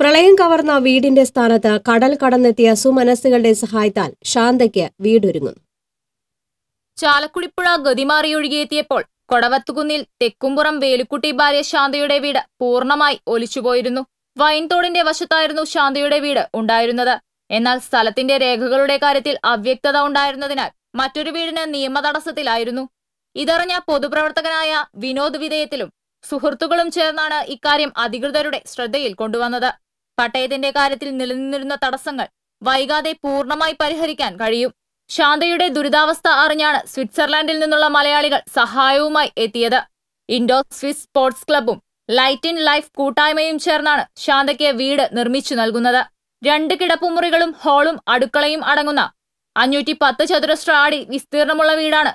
പ്രളയം കവർന്ന വീടിന്റെ സ്ഥാനത്ത് കടൽ കടന്നെത്തിയ സുമനസ്സുകളുടെ സഹായത്താൽ ശാന്തയ്ക്ക് വീടൊരുങ്ങുന്നു. ചാലക്കുടിപ്പുഴ ഗതിമാറിയൊഴുകിയെത്തിയപ്പോൾ കൊടവത്തുകുന്നിൽ തെക്കുംപുറം വേലുക്കുട്ടി ഭാര്യ ശാന്തയുടെ വീട് പൂർണ്ണമായി ഒലിച്ചുപോയിരുന്നു. വൈൻതോടിന്റെ വശത്തായിരുന്നു ശാന്തയുടെ വീട് ഉണ്ടായിരുന്നത്. എന്നാൽ സ്ഥലത്തിന്റെ രേഖകളുടെ കാര്യത്തിൽ അവ്യക്തത ഉണ്ടായിരുന്നതിനാൽ മറ്റൊരു വീടിന് നിയമതടസ്സത്തിലായിരുന്നു. ഇതറിഞ്ഞ പൊതുപ്രവർത്തകനായ വിനോദ് വിധേയത്തിലും സുഹൃത്തുക്കളും ചേർന്നാണ് ഇക്കാര്യം അധികൃതരുടെ ശ്രദ്ധയിൽ കൊണ്ടുവന്നത്. പട്ടയത്തിന്റെ കാര്യത്തിൽ നിലനിന്നിരുന്ന തടസ്സങ്ങൾ വൈകാതെ പൂർണ്ണമായി പരിഹരിക്കാൻ കഴിയും. ശാന്തയുടെ ദുരിതാവസ്ഥ അറിഞ്ഞാണ് സ്വിറ്റ്സർലാൻഡിൽ നിന്നുള്ള മലയാളികൾ സഹായവുമായി എത്തിയത്. ഇൻഡോ സ്വിസ് സ്പോർട്സ് ക്ലബ്ബും ലൈറ്റ് ഇൻ ലൈഫ് കൂട്ടായ്മയും ചേർന്നാണ് ശാന്തയ്ക്ക് വീട് നിർമ്മിച്ചു നൽകുന്നത്. 2 കിടപ്പുമുറികളും ഹാളും അടുക്കളയും അടങ്ങുന്ന 510 ചതുരശ്ര അടി വിസ്തീർണമുള്ള വീടാണ്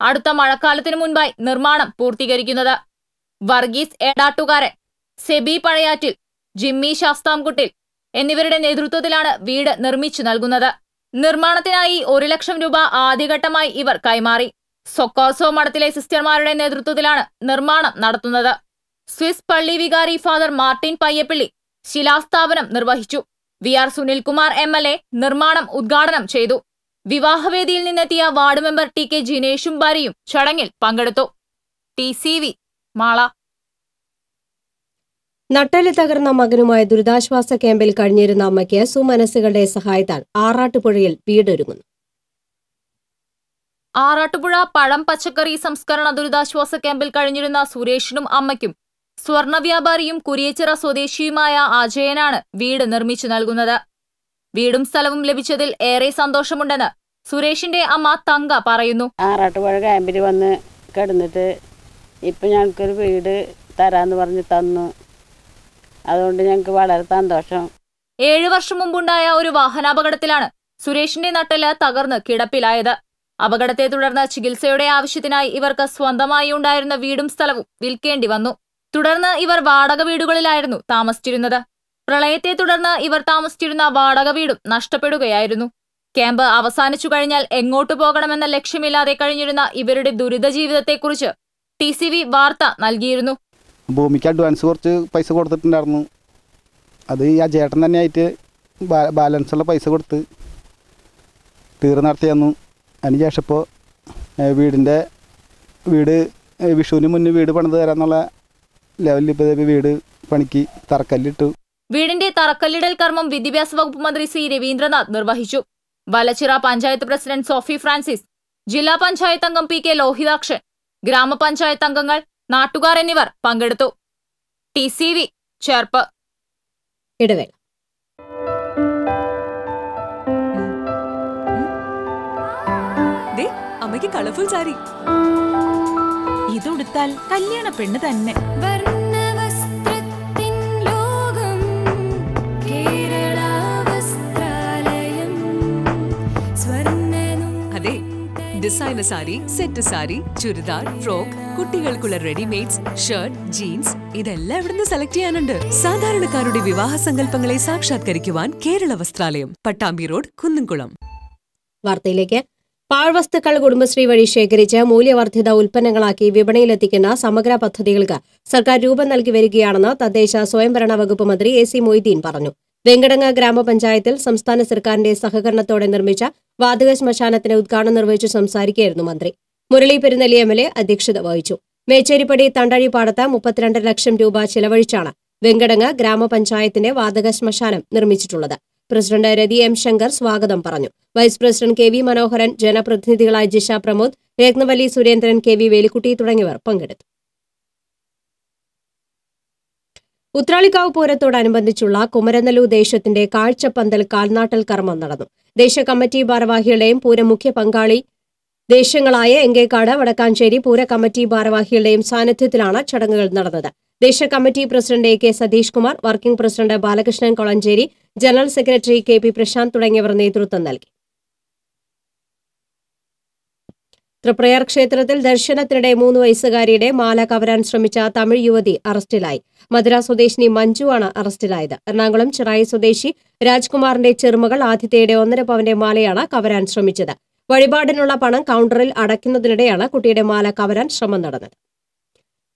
അടുത്ത മഴക്കാലത്തിനു മുൻപായി നിർമ്മാണം പൂർത്തീകരിക്കുന്നത്. വർഗീസ് ഏടാട്ടുകാരൻ, സെബി പഴയാറ്റിൽ, ജിമ്മി ശാസ്താംകുട്ടിൽ എന്നിവരുടെ നേതൃത്വത്തിലാണ് വീട് നിർമ്മിച്ചു നൽകുന്നത്. നിർമ്മാണത്തിനായി 1 ലക്ഷം രൂപ ആദ്യഘട്ടമായി ഇവർ കൈമാറി. സൊക്കോസോ മഠത്തിലെ സിസ്റ്റർമാരുടെ നേതൃത്വത്തിലാണ് നിർമ്മാണം നടത്തുന്നത്. സ്വിസ് പള്ളി വികാരി ഫാദർ മാർട്ടിൻ പയ്യപ്പള്ളി ശിലാസ്ഥാപനം നിർവഹിച്ചു. VR സുനിൽകുമാർ MLA നിർമ്മാണം ഉദ്ഘാടനം ചെയ്തു. വിവാഹവേദിയിൽ നിന്നെത്തിയ വാർഡ് മെമ്പർ TK ജിനേഷും ഭാര്യയും ചടങ്ങിൽ പങ്കെടുത്തു. TCV മാള. നട്ടെല്ല് തകർന്ന മകനുമായി ദുരിതാശ്വാസ ക്യാമ്പിൽ കഴിഞ്ഞിരുന്ന അമ്മയ്ക്ക് സുമനസ്സുകളുടെ സഹായത്താൽ ആറാട്ടുപുഴയിൽ വീടൊരുങ്ങുന്നു. ആറാട്ടുപുഴ പഴം പച്ചക്കറി സംസ്കരണ ദുരിതാശ്വാസ ക്യാമ്പിൽ കഴിഞ്ഞിരുന്ന സുരേഷിനും അമ്മയ്ക്കും സ്വർണ്ണ വ്യാപാരിയും കുരിയച്ചിറ സ്വദേശിയുമായ അജയനാണ് വീട് നിർമ്മിച്ചു നൽകുന്നത്. വീടും സ്ഥലവും ലഭിച്ചതിൽ ഏറെ സന്തോഷമുണ്ടെന്ന് സുരേഷിന്റെ അമ്മ തങ്ക പറയുന്നു. ആറാട്ടുപുഴ ക്യാമ്പിൽ വന്ന് കിടന്നിട്ട് ഇപ്പം ഞങ്ങൾക്കൊരു വീട് തരാന്ന് പറഞ്ഞ് തന്നു. അതുകൊണ്ട് ഞങ്ങൾക്ക് വളരെ സന്തോഷം. 7 വർഷം മുമ്പുണ്ടായ ഒരു വാഹനാപകടത്തിലാണ് സുരേഷിന്റെ നട്ടെല്ല് തകർന്ന് കിടപ്പിലായത്. അപകടത്തെ തുടർന്ന് ചികിത്സയുടെ ആവശ്യത്തിനായി ഇവർക്ക് സ്വന്തമായി ഉണ്ടായിരുന്ന വീടും സ്ഥലവും വിൽക്കേണ്ടി വന്നു. തുടർന്ന് ഇവർ വാടക വീടുകളിലായിരുന്നു താമസിച്ചിരുന്നത്. പ്രളയത്തെ തുടർന്ന് ഇവർ താമസിച്ചിരുന്ന വാടക വീടും നഷ്ടപ്പെടുകയായിരുന്നു. ക്യാമ്പ് അവസാനിച്ചു കഴിഞ്ഞാൽ എങ്ങോട്ടു പോകണമെന്ന ലക്ഷ്യമില്ലാതെ കഴിഞ്ഞിരുന്ന ഇവരുടെ ദുരിത ജീവിതത്തെക്കുറിച്ച് TCV വാർത്ത നൽകിയിരുന്നു. ഭൂമിക്ക് അഡ്വാൻസ് കുറച്ച് പൈസ കൊടുത്തിട്ടുണ്ടായിരുന്നു. അത് ഈ അജയേട്ടൻ തന്നെയായിട്ട് ബാലൻസുള്ള പൈസ കൊടുത്ത് നടത്തി തന്നു. അതിന് ശേഷം ഇപ്പോൾ വീട് വിഷുവിന് മുന്നേ വീട് പണിത് തരാന്നുള്ള ലെവലിൽ ഇപ്പോൾ വീട് പണിക്ക് തറക്കല്ലിട്ടു. വീടിന്റെ തറക്കല്ലിടൽ കർമ്മം വിദ്യാഭ്യാസ വകുപ്പ് മന്ത്രി C രവീന്ദ്രനാഥ് നിർവഹിച്ചു. വലച്ചിറ പഞ്ചായത്ത് പ്രസിഡന്റ് സോഫി ഫ്രാൻസിസ്, ജില്ലാ പഞ്ചായത്ത് അംഗം PK ലോഹിതാക്ഷൻ, ഗ്രാമപഞ്ചായത്ത് അംഗങ്ങൾ, നാട്ടുകാർ എന്നിവർ പങ്കെടുത്തു. TCV ചേർപ്പ്. ഇടവേള. അമ്മയ്ക്ക് കളർഫുൾ സാരി ഇതുടുത്താൽ കല്യാണ പെണ്ണ് തന്നെ. അതെ, designer sari, set sari, churidar, frock, കുട്ടികൾക്കുള്ള റെഡിമെയ്ഡ്സ്, ഷർട്ട്, ജീൻസ് ഇതെല്ലാം ഇവിടുന്ന് സെലക്ട് ചെയ്യാനുണ്ട്. സാധാരണക്കാരുടെ വിവാഹ സങ്കല്പങ്ങളെ സാക്ഷാത്കരിക്കുവാൻ കേരള വസ്ത്രാലയം, പട്ടാമ്പി റോഡ്, കുന്നംകുളം. വാർത്തയിലേക്ക്. പാഴ്വസ്തുക്കൾ കുടുംബശ്രീ വഴി ശേഖരിച്ച് മൂല്യവർദ്ധിത ഉൽപ്പന്നങ്ങളാക്കി വിപണിയിലെത്തിക്കുന്ന സമഗ്ര പദ്ധതികൾക്ക് സർക്കാർ രൂപം നൽകി വരികയാണെന്ന് തദ്ദേശ സ്വയംഭരണ വകുപ്പ് മന്ത്രി AC മൊയ്തീൻ പറഞ്ഞു. വെങ്കടങ്ങ് ഗ്രാമപഞ്ചായത്തിൽ സംസ്ഥാന സർക്കാരിന്റെ സഹകരണത്തോടെ നിർമ്മിച്ച വാതക ശ്മശാനത്തിന് ഉദ്ഘാടനം നിർവഹിച്ചു സംസാരിക്കുകയായിരുന്നു മന്ത്രി. മുരളി പെരുന്നെല്ലി MLA അധ്യക്ഷത വഹിച്ചു. മേച്ചേരിപ്പടി തണ്ടഴിപ്പാടത്ത് 32 ലക്ഷം രൂപ ചെലവഴിച്ചാണ് വെങ്കടങ്ങ് ഗ്രാമപഞ്ചായത്തിന്റെ വാതക ശ്മശാനം നിർമ്മിച്ചിട്ടുള്ളത്. പ്രസിഡന്റ് രതി M ശങ്കർ സ്വാഗതം പറഞ്ഞു. വൈസ് പ്രസിഡന്റ് KV മനോഹരൻ, ജനപ്രതിനിധികളായ ജിഷ പ്രമോദ്, രത്നവല്ലി സുരേന്ദ്രൻ, KV വേലിക്കുട്ടി തുടങ്ങിയവർ പങ്കെടുത്തു. ഉത്രാളിക്കാവ് പൂരത്തോടനുബന്ധിച്ചുള്ള കുമരനെല്ലു ദേശത്തിന്റെ കാഴ്ചപ്പന്തൽ കാൽനാട്ടൽ കർമ്മം നടന്നു. ദേശ കമ്മിറ്റി ഭാരവാഹികളുടെയും പൂരം മുഖ്യ പങ്കാളി ദേശങ്ങളായ എങ്കേക്കാട്, വടക്കാഞ്ചേരി പൂര കമ്മിറ്റി ഭാരവാഹികളുടെയും സാന്നിധ്യത്തിലാണ് ചടങ്ങുകൾ നടന്നത്. ദേശീയ committee president A K Satheesh Kumar, working president Balakrishnan Kolanchery, general secretary K P Prasanth തുടങ്ങിയവർ നേതൃത്വം നൽകി. തൃപ്രയാർ ക്ഷേത്രത്തിൽ ദർശനത്തിനിടെ 3 വയസ്സുകാരിയുടെ മാല കവരാൻ ശ്രമിച്ച തമിഴ് യുവതി അറസ്റ്റിലായി. മധുര സ്വദേശിനി മഞ്ജു ആണ് അറസ്റ്റിലായത്. എറണാകുളം ചിറായി സ്വദേശി രാജ്കുമാറിന്റെ ചെറുമകൾ ആദിത്യയുടെ 1.5 പവന്റെ മാലയാണ് കവരാൻ ശ്രമിച്ചത്. വഴിപാടിനുള്ള പണം കൌണ്ടറിൽ അടയ്ക്കുന്നതിനിടെയാണ് കുട്ടിയുടെ മാല കവരാൻ ശ്രമം നടന്നത്.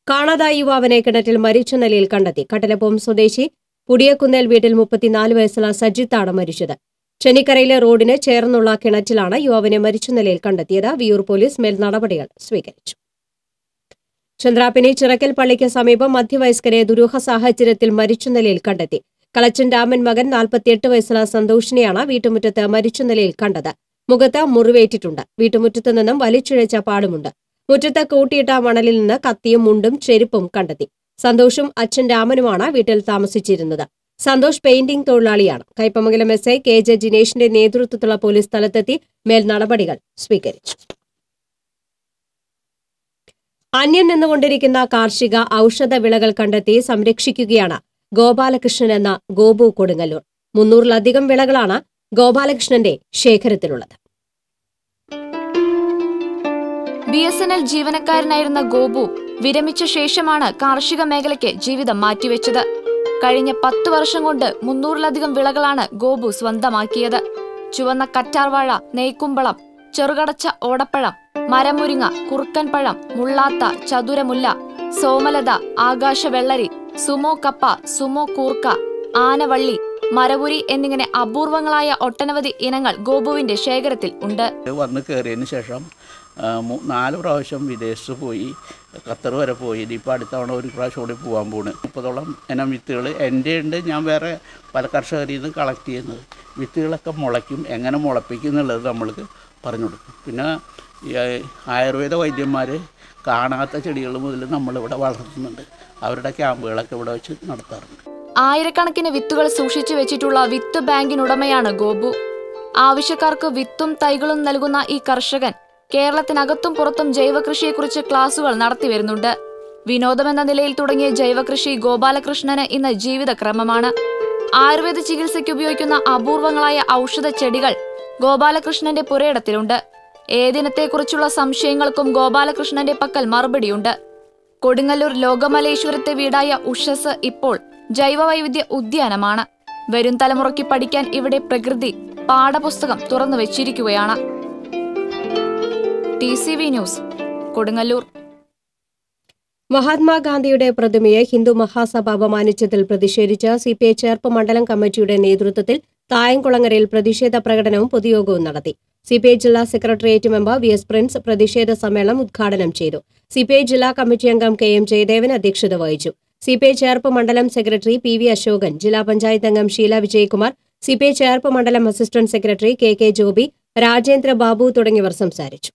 കാണാതായ യുവാവിനെ കിണറ്റിൽ മരിച്ച നിലയിൽ കണ്ടെത്തി. കട്ടലപ്പം സ്വദേശി പുടിയക്കുന്നേൽ വീട്ടിൽ 34 വയസ്സുള്ള സജിത്താണ് മരിച്ചത്. ചെന്നിക്കരയിലെ റോഡിന് ചേർന്നുള്ള കിണറ്റിലാണ് യുവാവിനെ മരിച്ച നിലയിൽ കണ്ടെത്തിയത്. വിയൂർ പോലീസ് മേൽ നടപടികൾ സ്വീകരിച്ചു. ചന്ദ്രാപ്പിനി ചിറക്കൽ പള്ളിക്ക് സമീപം മധ്യവയസ്കരെ ദുരൂഹ സാഹചര്യത്തിൽ മരിച്ച നിലയിൽ കണ്ടെത്തി. കളച്ചൻ രാമൻ മകൻ 48 വയസ്സുള്ള സന്തോഷിനെയാണ് വീട്ടുമുറ്റത്ത് മരിച്ച നിലയിൽ കണ്ടത്. മുഖത്ത് മുറിവേറ്റിട്ടുണ്ട്. വീട്ടുമുറ്റത്ത് നിന്നും വലിച്ചിഴച്ച പാടുമുണ്ട്. മുറ്റത്ത് കൂട്ടിയിട്ട മണലിൽ നിന്ന് കത്തിയും മുണ്ടും ചെരുപ്പും കണ്ടെത്തി. സന്തോഷും അച്ഛൻ രാമനുമാണ് വീട്ടിൽ താമസിച്ചിരുന്നത്. സന്തോഷ് പെയിന്റിംഗ് തൊഴിലാളിയാണ്. Kaipamangalam S I K J ജിനേഷിന്റെ നേതൃത്വത്തിലുള്ള പോലീസ് സ്ഥലത്തെത്തി മേൽ നടപടികൾ സ്വീകരിച്ചു. അന്യം നിന്നുകൊണ്ടിരിക്കുന്ന കാർഷിക ഔഷധ വിളകൾ കണ്ടെത്തി സംരക്ഷിക്കുകയാണ് ഗോപാലകൃഷ്ണൻ എന്ന ഗോപു കൊടുങ്ങല്ലൂർ. 300-ലധികം വിളകളാണ് ഗോപാലകൃഷ്ണന്റെ ശേഖരത്തിലുള്ളത്. BSNL ജീവനക്കാരനായിരുന്ന ഗോപു വിരമിച്ച ശേഷമാണ് കാർഷിക മേഖലയ്ക്ക് ജീവിതം മാറ്റിവെച്ചത്. കഴിഞ്ഞ 10 വർഷം കൊണ്ട് 300-ലധികം വിളകളാണ് ഗോപു സ്വന്തമാക്കിയത്. ചുവന്ന കറ്റാർവാഴ, നെയ്ക്കുമ്പളം, ചെറുകടച്ച ഓടപ്പഴം, മരമുരിങ്ങ, കുറുക്കൻപഴം, മുള്ളാത്ത, ചതുരമുല്ല, സോമലത, ആകാശവെള്ളരി, സുമോ കപ്പ, സുമോ കൂർക്ക, ആനവള്ളി, മരവുരി എന്നിങ്ങനെ അപൂർവങ്ങളായ ഒട്ടനവധി ഇനങ്ങൾ ഗോപുവിന്റെ ശേഖരത്തിൽ ഉണ്ട്. വന്ന് കയറിയതിന് ശേഷം 4 പ്രാവശ്യം വിദേശത്ത് പോയി, ഖത്തർ വരെ പോയി. ഇപ്പോൾ അടുത്ത തവണ ഒരു പ്രാവശ്യം കൂടി പോകാൻ പോണ്. 30ഓളം ഇനം വിത്തുകൾ എൻ്റെ ഉണ്ട്. ഞാൻ വേറെ പല കർഷകരിൽ നിന്ന് കളക്ട് ചെയ്യുന്നത്. വിത്തുകളൊക്കെ മുളയ്ക്കും, എങ്ങനെ മുളപ്പിക്കും എന്നുള്ളത് നമ്മൾക്ക് പറഞ്ഞു കൊടുക്കും. പിന്നെ ഈ ആയുർവേദ വൈദ്യന്മാർ കാണാത്ത ചെടികൾ മുതൽ നമ്മളിവിടെ വളർത്തുന്നുണ്ട്. അവരുടെ ക്യാമ്പുകളൊക്കെ ഇവിടെ വെച്ച് നടത്താറുണ്ട്. ആയിരക്കണക്കിന് വിത്തുകൾ സൂക്ഷിച്ചു വെച്ചിട്ടുള്ള വിത്ത് ബാങ്കിനുടമയാണ് ഗോപു. ആവശ്യക്കാർക്ക് വിത്തും തൈകളും നൽകുന്ന ഈ കർഷകൻ കേരളത്തിനകത്തും പുറത്തും ജൈവകൃഷിയെക്കുറിച്ച് ക്ലാസുകൾ നടത്തിവരുന്നുണ്ട്. വിനോദമെന്ന നിലയിൽ തുടങ്ങിയ ജൈവകൃഷി ഗോപാലകൃഷ്ണന് ഇന്ന് ജീവിതക്രമമാണ്. ആയുർവേദ ചികിത്സയ്ക്ക് ഉപയോഗിക്കുന്ന അപൂർവങ്ങളായ ഔഷധ ചെടികൾ ഗോപാലകൃഷ്ണന്റെ പുരയിടത്തിലുണ്ട്. ഏതിനത്തെക്കുറിച്ചുള്ള സംശയങ്ങൾക്കും ഗോപാലകൃഷ്ണന്റെ പക്കൽ മറുപടിയുണ്ട്. കൊടുങ്ങല്ലൂർ ലോകമലേശ്വരത്തെ വീടായ ഉഷസ് ഇപ്പോൾ ജൈവവൈവിധ്യ ഉദ്യാനമാണ്. വരും തലമുറയ്ക്ക് പഠിക്കാൻ ഇവിടെ പ്രകൃതി പാഠപുസ്തകം തുറന്നു വെച്ചിരിക്കുകയാണ്. TCV news, Kodungallur. മഹാത്മാഗാന്ധിയുടെ പ്രതിമയെ ഹിന്ദു മഹാസഭ അപമാനിച്ചതിൽ പ്രതിഷേധിച്ച് CPI ചേർപ്പ് മണ്ഡലം കമ്മിറ്റിയുടെ നേതൃത്വത്തിൽ തായംകുളങ്ങരയിൽ പ്രതിഷേധ പ്രകടനവും പൊതുയോഗവും നടത്തി. CPI ജില്ലാ സെക്രട്ടേറിയറ്റ് മെമ്പർ VS പ്രിൻസ് പ്രതിഷേധ സമ്മേളനം ഉദ്ഘാടനം ചെയ്തു. CPI ജില്ലാ കമ്മിറ്റി അംഗം KM ജയദേവൻ അധ്യക്ഷത വഹിച്ചു. CPI ചേർപ്പ് മണ്ഡലം സെക്രട്ടറി PV അശോകൻ, ജില്ലാ പഞ്ചായത്ത് അംഗം ഷീല വിജയകുമാർ, CPI ചേർപ്പ് മണ്ഡലം assistant secretary KK Joby, Rajendra Babu തുടങ്ങിയവർ സംസാരിച്ചു.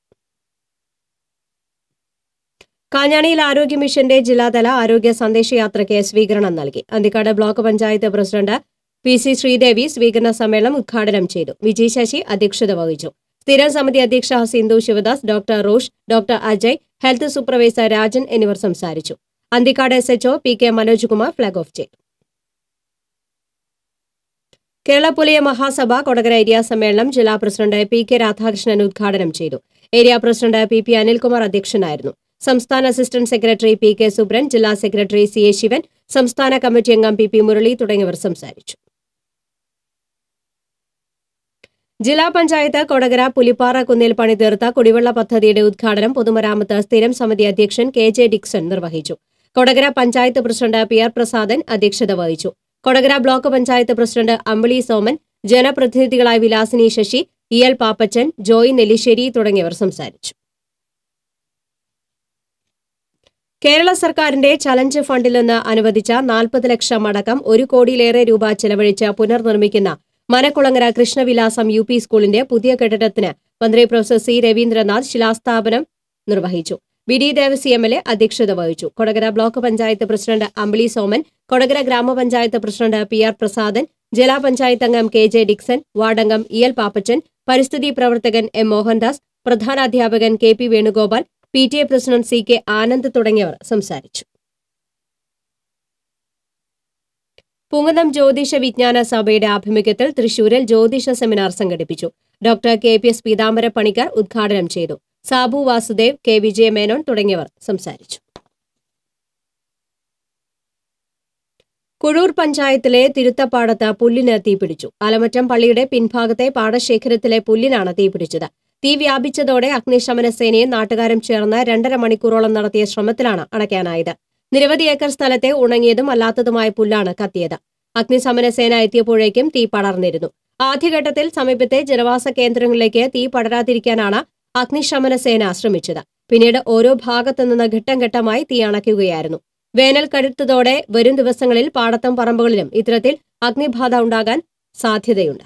കാഞ്ഞാണിയിൽ ആരോഗ്യ മിഷന്റെ ജില്ലാതല ആരോഗ്യ സന്ദേശയാത്രയ്ക്ക് സ്വീകരണം നൽകി. Anthikad block panchayat president PC Sreedevi സ്വീകരണ സമ്മേളനം ഉദ്ഘാടനം ചെയ്തു. വിജയ് ശശി അധ്യക്ഷത വഹിച്ചു. സ്ഥിരം സമിതി അധ്യക്ഷ Sindhu Sivadas, doctor Rosh, doctor Ajay, health supervisor Rajan എന്നിവർ സംസാരിച്ചു. Anthikad SHO PK Manoj Kumar flag off ചെയ്തു. കേരള പുലിയ മഹാസഭ കൊടകര ഏരിയ സമ്മേളനം ജില്ലാ പ്രസിഡന്റ് PK രാധാകൃഷ്ണൻ ഉദ്ഘാടനം ചെയ്തു. ഏരിയ പ്രസിഡന്റ് PP അനിൽകുമാർ അധ്യക്ഷനായിരുന്നു. സംസ്ഥാന അസിസ്റ്റന്റ് സെക്രട്ടറി PK സുബ്രൻ, ജില്ലാ സെക്രട്ടറി CA ശിവൻ, സംസ്ഥാന കമ്മിറ്റി അംഗം PP മുരളി തുടങ്ങിയവർ സംസാരിച്ചു. ജില്ലാ പഞ്ചായത്ത് കൊടകര പുലിപ്പാറ കുന്നിൽ പണിതീർത്ത കുടിവെള്ള പദ്ധതിയുടെ ഉദ്ഘാടനം പൊതുമരാമത്ത് സ്ഥിരം സമിതി അധ്യക്ഷൻ KJ ഡിക്സൺ നിർവഹിച്ചു. കൊടകര പഞ്ചായത്ത് പ്രസിഡന്റ് PR പ്രസാദൻ അധ്യക്ഷത വഹിച്ചു. Kodakara block panchayat president Ambili Soman, ജനപ്രതിനിധികളായ Vilasini Sasi, EL Pappachan, Joy Nellissery തുടങ്ങിയവർ സംസാരിച്ചു. കേരള സർക്കാരിന്റെ ചലഞ്ച് ഫണ്ടിൽ നിന്ന് അനുവദിച്ച 40 ലക്ഷം അടക്കം 1 കോടിയിലേറെ രൂപ ചെലവഴിച്ച് പുനർനിർമ്മിക്കുന്ന മനക്കുളങ്ങര കൃഷ്ണവിലാസം UP സ്കൂളിന്റെ പുതിയ കെട്ടിടത്തിന് മന്ത്രി പ്രൊഫസർ C രവീന്ദ്രനാഥ് ശിലാസ്ഥാപനം നിർവഹിച്ചു. BD ദേവസി MLA അധ്യക്ഷത വഹിച്ചു. കൊടകര ബ്ലോക്ക് പഞ്ചായത്ത് പ്രസിഡന്റ് അമ്പിളി സോമൻ, കൊടകര ഗ്രാമപഞ്ചായത്ത് പ്രസിഡന്റ് PR പ്രസാദൻ, ജില്ലാ പഞ്ചായത്ത് അംഗം KJ ഡിക്സൺ, വാർഡംഗം EL പാപ്പച്ചൻ, പരിസ്ഥിതി പ്രവർത്തകൻ M മോഹൻദാസ്, പ്രധാനാധ്യാപകൻ KP Venugopal, PTA president CK Anand തുടങ്ങിയവർ സംസാരിച്ചു. പുങ്ങനം ജ്യോതിഷ വിജ്ഞാന സഭയുടെ ആഭിമുഖ്യത്തിൽ തൃശൂരിൽ ജ്യോതിഷ സെമിനാർ സംഘടിപ്പിച്ചു. ഡോക്ടർ KPS പീതാംബര പണിക്കർ ഉദ്ഘാടനം ചെയ്തു. സാബു വാസുദേവ്, K വിജയമേനോൻ തുടങ്ങിയവർ സംസാരിച്ചു. കുഴൂർ പഞ്ചായത്തിലെ തിരുത്തപ്പാടത്ത് പുല്ലിന് തീപിടിച്ചു. ആലമറ്റം പള്ളിയുടെ പിൻഭാഗത്തെ പാടശേഖരത്തിലെ പുല്ലിനാണ് തീപിടിച്ചത്. തീ വ്യാപിച്ചതോടെ അഗ്നിശമന സേനയും നാട്ടുകാരും ചേർന്ന് 2.5 മണിക്കൂറോളം നടത്തിയ ശ്രമത്തിലാണ് അണയ്ക്കാനായത്. നിരവധി ഏക്കർ സ്ഥലത്തെ ഉണങ്ങിയതും അല്ലാത്തതുമായ പുല്ലാണ് കത്തിയത്. അഗ്നിശമന സേന എത്തിയപ്പോഴേക്കും തീ പടർന്നിരുന്നു. ആദ്യഘട്ടത്തിൽ സമീപത്തെ ജനവാസ കേന്ദ്രങ്ങളിലേക്ക് തീ പടരാതിരിക്കാനാണ് അഗ്നിശമന സേന ശ്രമിച്ചത്. പിന്നീട് ഓരോ ഭാഗത്തുനിന്ന് ഘട്ടം ഘട്ടമായി തീ അണയ്ക്കുകയായിരുന്നു. വേനൽ കടുത്തതോടെ വരും ദിവസങ്ങളിൽ പാടത്തും പറമ്പുകളിലും ഇത്തരത്തിൽ അഗ്നിബാധ ഉണ്ടാകാൻ സാധ്യതയുണ്ട്.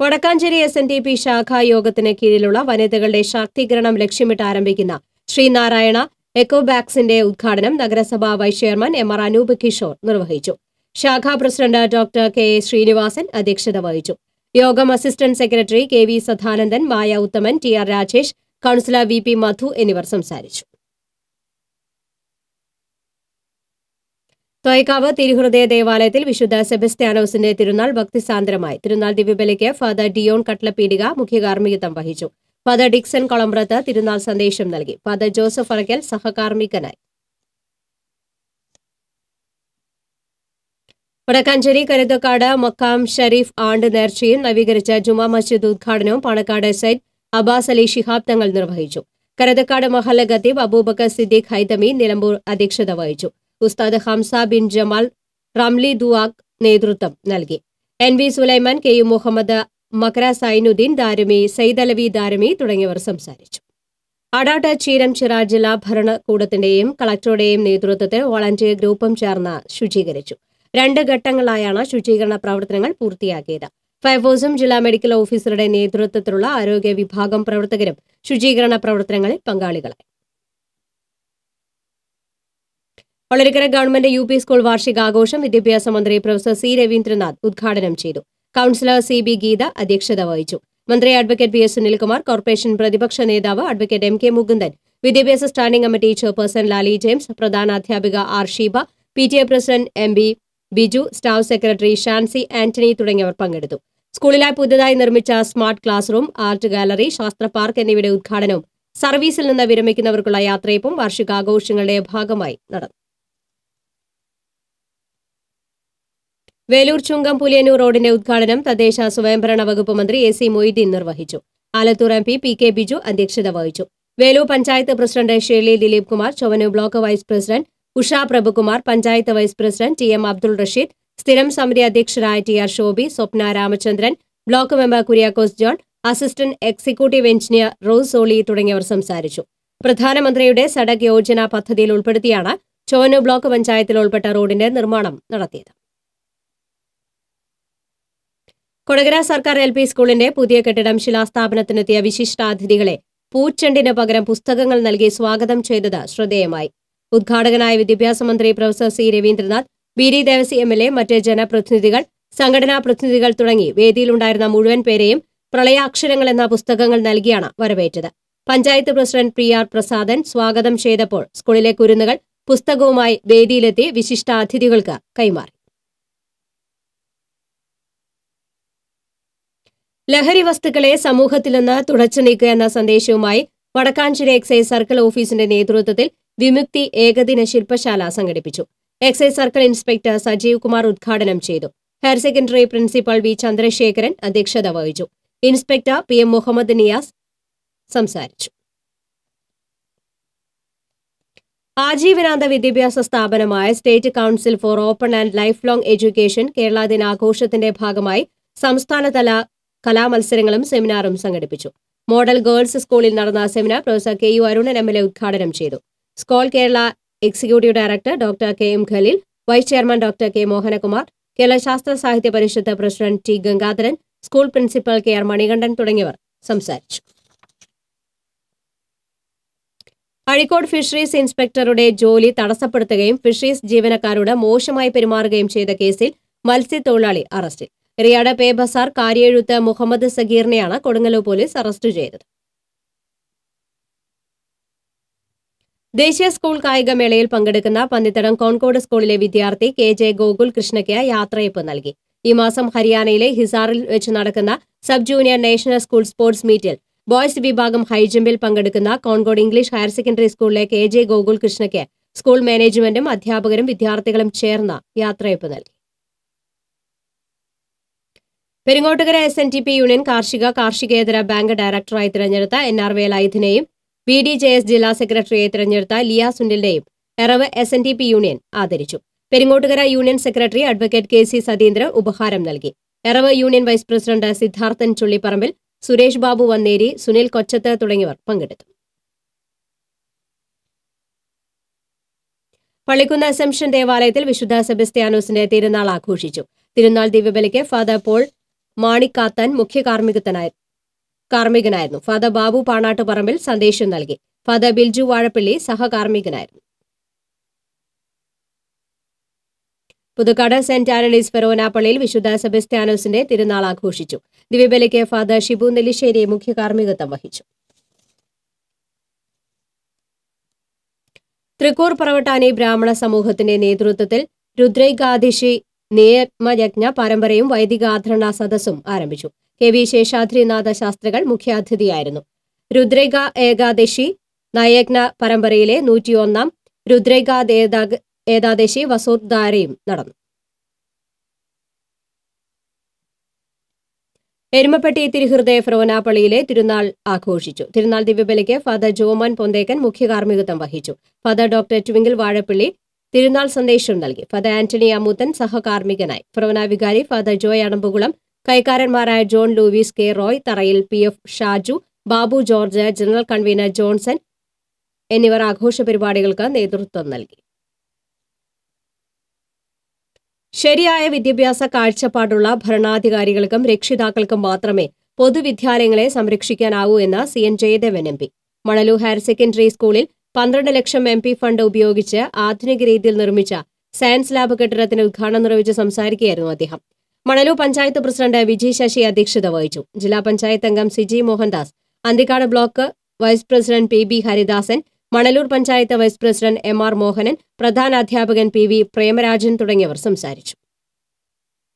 വടക്കാഞ്ചേരി SNDP ശാഖായോഗത്തിന് കീഴിലുള്ള വനിതകളുടെ ശാക്തീകരണം ലക്ഷ്യമിട്ട് ആരംഭിക്കുന്ന ശ്രീനാരായണ എക്കോബാക്സിന്റെ ഉദ്ഘാടനം നഗരസഭാ vice chairman MR Anoop Kishore നിർവഹിച്ചു. ശാഖാ പ്രസിഡന്റ് ഡോക്ടർ KA ശ്രീനിവാസൻ അധ്യക്ഷത വഹിച്ചു. യോഗം assistant secretary KV Sadanandan, Maya Uthaman, TR Rajesh, councillor VP Madhu എന്നിവർ സംസാരിച്ചു. തോയ്ക്കാവ് തിരുഹൃദയ ദേവാലയത്തിൽ വിശുദ്ധ സെബസ്ത്യാനോസിന്റെ തിരുനാൾ ഭക്തിസാന്ദ്രമായി. തിരുനാൾ ദിവ്യബലിക്ക് ഫാദർ ഡിയോൺ കട്ലപ്പീടിക മുഖ്യകാർമ്മികത്വം വഹിച്ചു. ഫാദർ ഡിക്സൺ കൊളമ്പ്രത്ത് തിരുനാൾ സന്ദേശം നൽകി. ഫാദർ ജോസഫ് അറക്കൽ സഹകാർമ്മികനായി. വടക്കാഞ്ചേരി കരുതക്കാട് മക്കാം ഷരീഫ് ആണ്ട് നേർച്ചയും നവീകരിച്ച ജുമാ മസ്ജിദ് ഉദ്ഘാടനവും പാണക്കാട് സയ്യിദ് അബ്ബാസ് അലി ശിഹാബ് തങ്ങൾ നിർവഹിച്ചു. കരുതക്കാട് മഹല്ല ഖത്തീബ് അബൂബക്കർ സിദ്ദീഖ് ഹൈതമി നിലമ്പൂർ അധ്യക്ഷത വഹിച്ചു. ഉസ്താദ് ഹംസ ബിൻ ജമാൽ റംലി ദുആഖ് നേതൃത്വം നൽകി. NV സുലൈമാൻ, KU മുഹമ്മദ്, മക്ര സൈനുദ്ദീൻ ദാരുമി, സയ്യിദ് അലവി ദാരുമി തുടങ്ങിയവർ സംസാരിച്ചു. അടാട്ട് ചീരം ചിറാർ ജില്ലാ ഭരണകൂടത്തിന്റെയും കളക്ടറുടെയും നേതൃത്വത്തിൽ വോളണ്ടിയർ ഗ്രൂപ്പും ചേർന്ന് ശുചീകരിച്ചു. 2 ഘട്ടങ്ങളായാണ് ശുചീകരണ പ്രവർത്തനങ്ങൾ പൂർത്തിയാക്കിയത്. ഫയർഫോഴ്സും ജില്ലാ മെഡിക്കൽ ഓഫീസറുടെ നേതൃത്വത്തിലുള്ള ആരോഗ്യ വിഭാഗം പ്രവർത്തകരും ശുചീകരണ പ്രവർത്തനങ്ങളിൽ പങ്കാളികളായി. ഒളരിക്കര ഗവൺമെന്റ് UP സ്കൂൾ വാർഷികാഘോഷം വിദ്യാഭ്യാസ മന്ത്രി പ്രൊഫസർ C രവീന്ദ്രനാഥ് ഉദ്ഘാടനം ചെയ്തു. കൌൺസിലർ CB ഗീത അധ്യക്ഷത വഹിച്ചു. മന്ത്രി അഡ്വക്കേറ്റ് PS സുനിൽകുമാർ, കോർപ്പറേഷൻ പ്രതിപക്ഷ നേതാവ് അഡ്വക്കേറ്റ് MK മുകുന്ദൻ, വിദ്യാഭ്യാസ standing committee chairperson Lali James, പ്രധാനാധ്യാപിക R Sheeba, PTA president MB Biju, staff secretary Shancy Antony തുടങ്ങിയവർ പങ്കെടുത്തു. സ്കൂളിലായി പുതുതായി നിർമ്മിച്ച smart classroom, art gallery, ശാസ്ത്ര പാർക്ക് എന്നിവയുടെ ഉദ്ഘാടനവും സർവീസിൽ നിന്ന് വിരമിക്കുന്നവർക്കുള്ള യാത്രയപ്പും വാർഷികാഘോഷങ്ങളുടെ ഭാഗമായി നടന്നു. വേലൂർ ചുങ്കം പുലിയന്നൂർ റോഡിന്റെ ഉദ്ഘാടനം തദ്ദേശ സ്വയംഭരണ വകുപ്പ് മന്ത്രി AC മൊയ്തീൻ നിർവഹിച്ചു. ആലത്തൂർ MP PK ബിജു അധ്യക്ഷത വഹിച്ചു. Velur panchayat president Shirley Dileep Kumar, Chowwannur block vice president Usha Prabhukumar, panchayat vice president TM Abdul Rasheed, സ്ഥിരം സമിതി അധ്യക്ഷരായ TR Shobhi, Swapna Ramachandran, block member Kuriakose John, assistant executive engineer Rose Soly തുടങ്ങിയവർ സംസാരിച്ചു. പ്രധാനമന്ത്രിയുടെ സഡക് യോജന പദ്ധതിയിൽ ഉൾപ്പെടുത്തിയാണ് ചൊവ്വന്നൂർ ബ്ലോക്ക് പഞ്ചായത്തിൽ ഉൾപ്പെട്ട റോഡിന്റെ നിർമ്മാണം നടത്തിയത്. കൊടകര സർക്കാർ LP സ്കൂളിന്റെ പുതിയ കെട്ടിടം ശിലാസ്ഥാപനത്തിനെത്തിയ വിശിഷ്ടാതിഥികളെ പൂച്ചെണ്ടിന് പകരം പുസ്തകങ്ങൾ നൽകി സ്വാഗതം ചെയ്തത് ശ്രദ്ധേയമായി. ഉദ്ഘാടകനായ വിദ്യാഭ്യാസ മന്ത്രി professor C Raveendranath, BD Devasi MLA, മറ്റ് ജനപ്രതിനിധികൾ, സംഘടനാ പ്രതിനിധികൾ തുടങ്ങി വേദിയിലുണ്ടായിരുന്ന മുഴുവൻ പേരെയും പ്രളയാക്ഷരങ്ങൾ എന്ന പുസ്തകങ്ങൾ നൽകിയാണ് വരവേറ്റത്. പഞ്ചായത്ത് പ്രസിഡന്റ് PR പ്രസാദൻ സ്വാഗതം ചെയ്തപ്പോൾ സ്കൂളിലെ കുരുന്നുകൾ പുസ്തകവുമായി വേദിയിലെത്തി വിശിഷ്ടാതിഥികൾക്ക് കൈമാറി. ലഹരി വസ്തുക്കളെ സമൂഹത്തിൽ നിന്ന് തുടച്ചു നീക്കുക എന്ന സന്ദേശവുമായി വടക്കാഞ്ചേരി എക്സൈസ് സർക്കിൾ ഓഫീസിന്റെ നേതൃത്വത്തിൽ വിമുക്തി ഏകദിന ശില്പശാല സംഘടിപ്പിച്ചു. Excise circle inspector Sajeev Kumar ഉദ്ഘാടനം ചെയ്തു. Higher secondary principal V Chandrasekharan അധ്യക്ഷത വഹിച്ചു. ഇൻസ്പെക്ടർ PM മുഹമ്മദ് നിയാസ് സംസാരിച്ചു. ആജീവനാന്ത വിദ്യാഭ്യാസ സ്ഥാപനമായ state council four open and life long education Kerala ദിനാഘോഷത്തിന്റെ ഭാഗമായി സംസ്ഥാനതല കലാമത്സരങ്ങളും സെമിനാറും സംഘടിപ്പിച്ചു. മോഡൽ ഗേൾസ് സ്കൂളിൽ നടന്ന seminar professor KU Arunan MLA ഉദ്ഘാടനം ചെയ്തു. Scole Kerala executive director doctor KM Khaleel, vice chairman doctor K Mohanakumar, Kerala Sasthra Sahithya Parishad president T Gangadharan, school principal KR Manikandan തുടങ്ങിയവർ സംസാരിച്ചു. അഴീക്കോട് ഫിഷറീസ് ഇൻസ്പെക്ടറുടെ ജോലി തടസ്സപ്പെടുത്തുകയും ഫിഷറീസ് ജീവനക്കാരോട് മോശമായി പെരുമാറുകയും ചെയ്ത കേസിൽ മത്സ്യത്തൊഴിലാളി അറസ്റ്റിൽ. എറിയാട് പേ ബസാർ കാര്യെഴുത്ത് മുഹമ്മദ് സഗീറിനെയാണ് കൊടുങ്ങല്ലൂർ പോലീസ് അറസ്റ്റ് ചെയ്തത്. ദേശീയ സ്കൂൾ കായികമേളയിൽ പങ്കെടുക്കുന്ന പന്നിത്തടം കോൺകോട് സ്കൂളിലെ വിദ്യാർത്ഥി KJ ഗോകുൽ കൃഷ്ണയ്ക്ക് യാത്രയയപ്പ് നൽകി. ഈ മാസം ഹരിയാനയിലെ ഹിസാറിൽ വെച്ച് നടക്കുന്ന sub junior national school sports മീറ്റിൽ ബോയ്സ് വിഭാഗം ഹൈജമ്പിൽ പങ്കെടുക്കുന്ന കോൺകോട് ഇംഗ്ലീഷ് ഹയർ സെക്കൻഡറി സ്കൂളിലെ KJ ഗോകുൽ കൃഷ്ണയ്ക്ക് സ്കൂൾ മാനേജ്മെന്റും അധ്യാപകരും വിദ്യാർത്ഥികളും ചേർന്ന് യാത്രയയപ്പ് നൽകി. പെരിങ്ങോട്ടുകര SNTP യൂണിയൻ കാർഷികേതര ബാങ്ക് ഡയറക്ടറായി തിരഞ്ഞെടുത്ത NR വേലായുധനെയും BDJS ജില്ലാ സെക്രട്ടറിയെ തിരഞ്ഞെടുത്ത ലിയ സുനിലിനെയും എറവ് SNTP യൂണിയൻ ആദരിച്ചു. Peringottukara union secretary advocate KC Satheendran ഉപഹാരം നൽകി. Eravu union vice president Siddharthan Chullipparambil, Suresh Babu Vanneri, Sunil Kochath തുടങ്ങിയവർ പങ്കെടുത്തു. പള്ളിക്കുന്ന് അസംഷൻ ദേവാലയത്തിൽ വിശുദ്ധ സെബസ്ത്യാനോസിന്റെ തിരുനാൾ ആഘോഷിച്ചു. തിരുനാൾ ദിവ്യബലിക്ക് ഫാദർ പോൾ മാണിക്കാത്തൻ മുഖ്യ കാർമ്മികനായിരുന്നു. ഫാദർ ബാബു പാണാട്ടുപറമ്പിൽ സന്ദേശം നൽകി. ഫാദർ ബിൽജു വാഴപ്പള്ളി സഹകാർമ്മികനായിരുന്നു. പുതുക്കാട് സെന്റ് ആന്റണീസ് ഫെറോന പള്ളിയിൽ വിശുദ്ധ സെബസ്ത്യാനോസിന്റെ തിരുനാൾ ആഘോഷിച്ചു. ദിവ്യബലിക്ക് ഫാദർ ഷിബു നെല്ലിശ്ശേരി മുഖ്യ കാർമ്മികത്വം വഹിച്ചു. തൃക്കൂർ പറവട്ടാനി ബ്രാഹ്മണ സമൂഹത്തിന്റെ നേതൃത്വത്തിൽ രുദ്രൈകാദശി നിയമയജ്ഞ പരമ്പരയും വൈദിക ആധരണ സദസ്സും ആരംഭിച്ചു. KV ശേഷാദ്രിനാഥ ശാസ്ത്രികൾ മുഖ്യാതിഥിയായിരുന്നു. രുദ്രൈക ഏകാദശി നയയജ്ഞ പരമ്പരയിലെ 101 രുദ്രൈക ഏകാദശി വസോദ്ധാരയും നടന്നു. എരുമപ്പെട്ടി തിരുഹൃദയ ഫെറോന പള്ളിയിലെ തിരുനാൾ ആഘോഷിച്ചു. തിരുനാൾ ദിവ്യബലിക്ക് ഫാദർ ജോമൻ പൊന്തേക്കൻ മുഖ്യ കാർമ്മികത്വം വഹിച്ചു. ഫാദർ ഡോക്ടർ ട്വിങ്കിൾ വാഴപ്പള്ളി തിരുനാൾ സന്ദേശം നൽകി. ഫാദർ ആന്റണി അമൂത്തൻ സഹകാർമ്മികനായി. ഫെറോന വികാരി ഫാദർ ജോയ് അടമ്പുകുളം, കൈക്കാരന്മാരായ John Louis K Roy, Tharayil PF Shaju, Babu George, general convener Johnson എന്നിവർ ആഘോഷ പരിപാടികൾക്ക് നേതൃത്വം നൽകി. ശരിയായ വിദ്യാഭ്യാസ കാഴ്ചപ്പാടുള്ള ഭരണാധികാരികൾക്കും രക്ഷിതാക്കൾക്കും മാത്രമേ പൊതുവിദ്യാലയങ്ങളെ സംരക്ഷിക്കാനാവൂ എന്ന് CN Jayadevan MP. Manalur higher secondary സ്കൂളിൽ 12 ലക്ഷം MP ഫണ്ട് ഉപയോഗിച്ച് ആധുനിക രീതിയിൽ നിർമ്മിച്ച സയൻസ് ലാബ് കെട്ടിടത്തിന് ഉദ്ഘാടനം നിർവഹിച്ച് സംസാരിക്കുകയായിരുന്നു അദ്ദേഹം. മണലൂർ പഞ്ചായത്ത് പ്രസിഡന്റ് വിജി ശശി അധ്യക്ഷത വഹിച്ചു. ജില്ലാ പഞ്ചായത്ത് അംഗം Siji Mohandas, Anthikad block vice president PB Haridasan, Manalur panchayat vice president MR Mohanan, പ്രധാന അധ്യാപകൻ PV പ്രേമരാജൻ തുടങ്ങിയവർ സംസാരിച്ചു.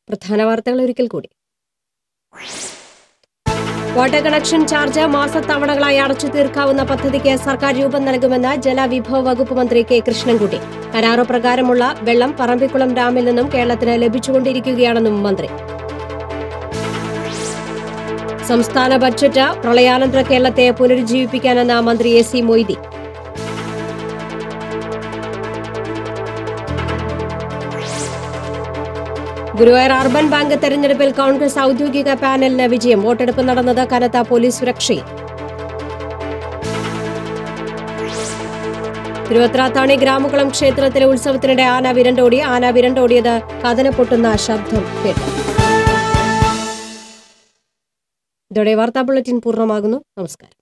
പ്രധാന വാർത്തകൾ ഒരിക്കൽ കൂടി. വാട്ടർ കണക്ഷൻ ചാർജ് മാസത്തവണകളായി അടച്ചു തീർക്കാവുന്ന പദ്ധതിക്ക് സർക്കാർ രൂപം നൽകുമെന്ന് ജലവിഭവ വകുപ്പ് മന്ത്രി K കൃഷ്ണൻകുട്ടി. കരാറ് പ്രകാരമുള്ള വെള്ളം പറമ്പിക്കുളം ഡാമിൽ നിന്നും കേരളത്തിന് ലഭിച്ചുകൊണ്ടിരിക്കുകയാണെന്നും മന്ത്രി. സംസ്ഥാന ബഡ്ജറ്റ് പ്രളയാനന്തര കേരളത്തെ പുനരുജ്ജീവിപ്പിക്കാനെന്ന മന്ത്രി AC Moideen. Guruvayur urban bank തെരഞ്ഞെടുപ്പിൽ കോൺഗ്രസ് ഔദ്യോഗിക പാനലിന് വിജയം. വോട്ടെടുപ്പ് നടന്നത് കനത്ത പോലീസ് സുരക്ഷയിൽ. തിരുവത്രാത്താണി ഗ്രാമകുളം ക്ഷേത്രത്തിലെ ഉത്സവത്തിനിടെ ആന വിരണ്ടോടിയത് കഥന പൊട്ടുന്ന ശബ്ദം കേട്ടു. ഇതോടെ വാർത്താ ബുള്ളറ്റിൻ പൂർണ്ണമാകുന്നു. നമസ്കാരം.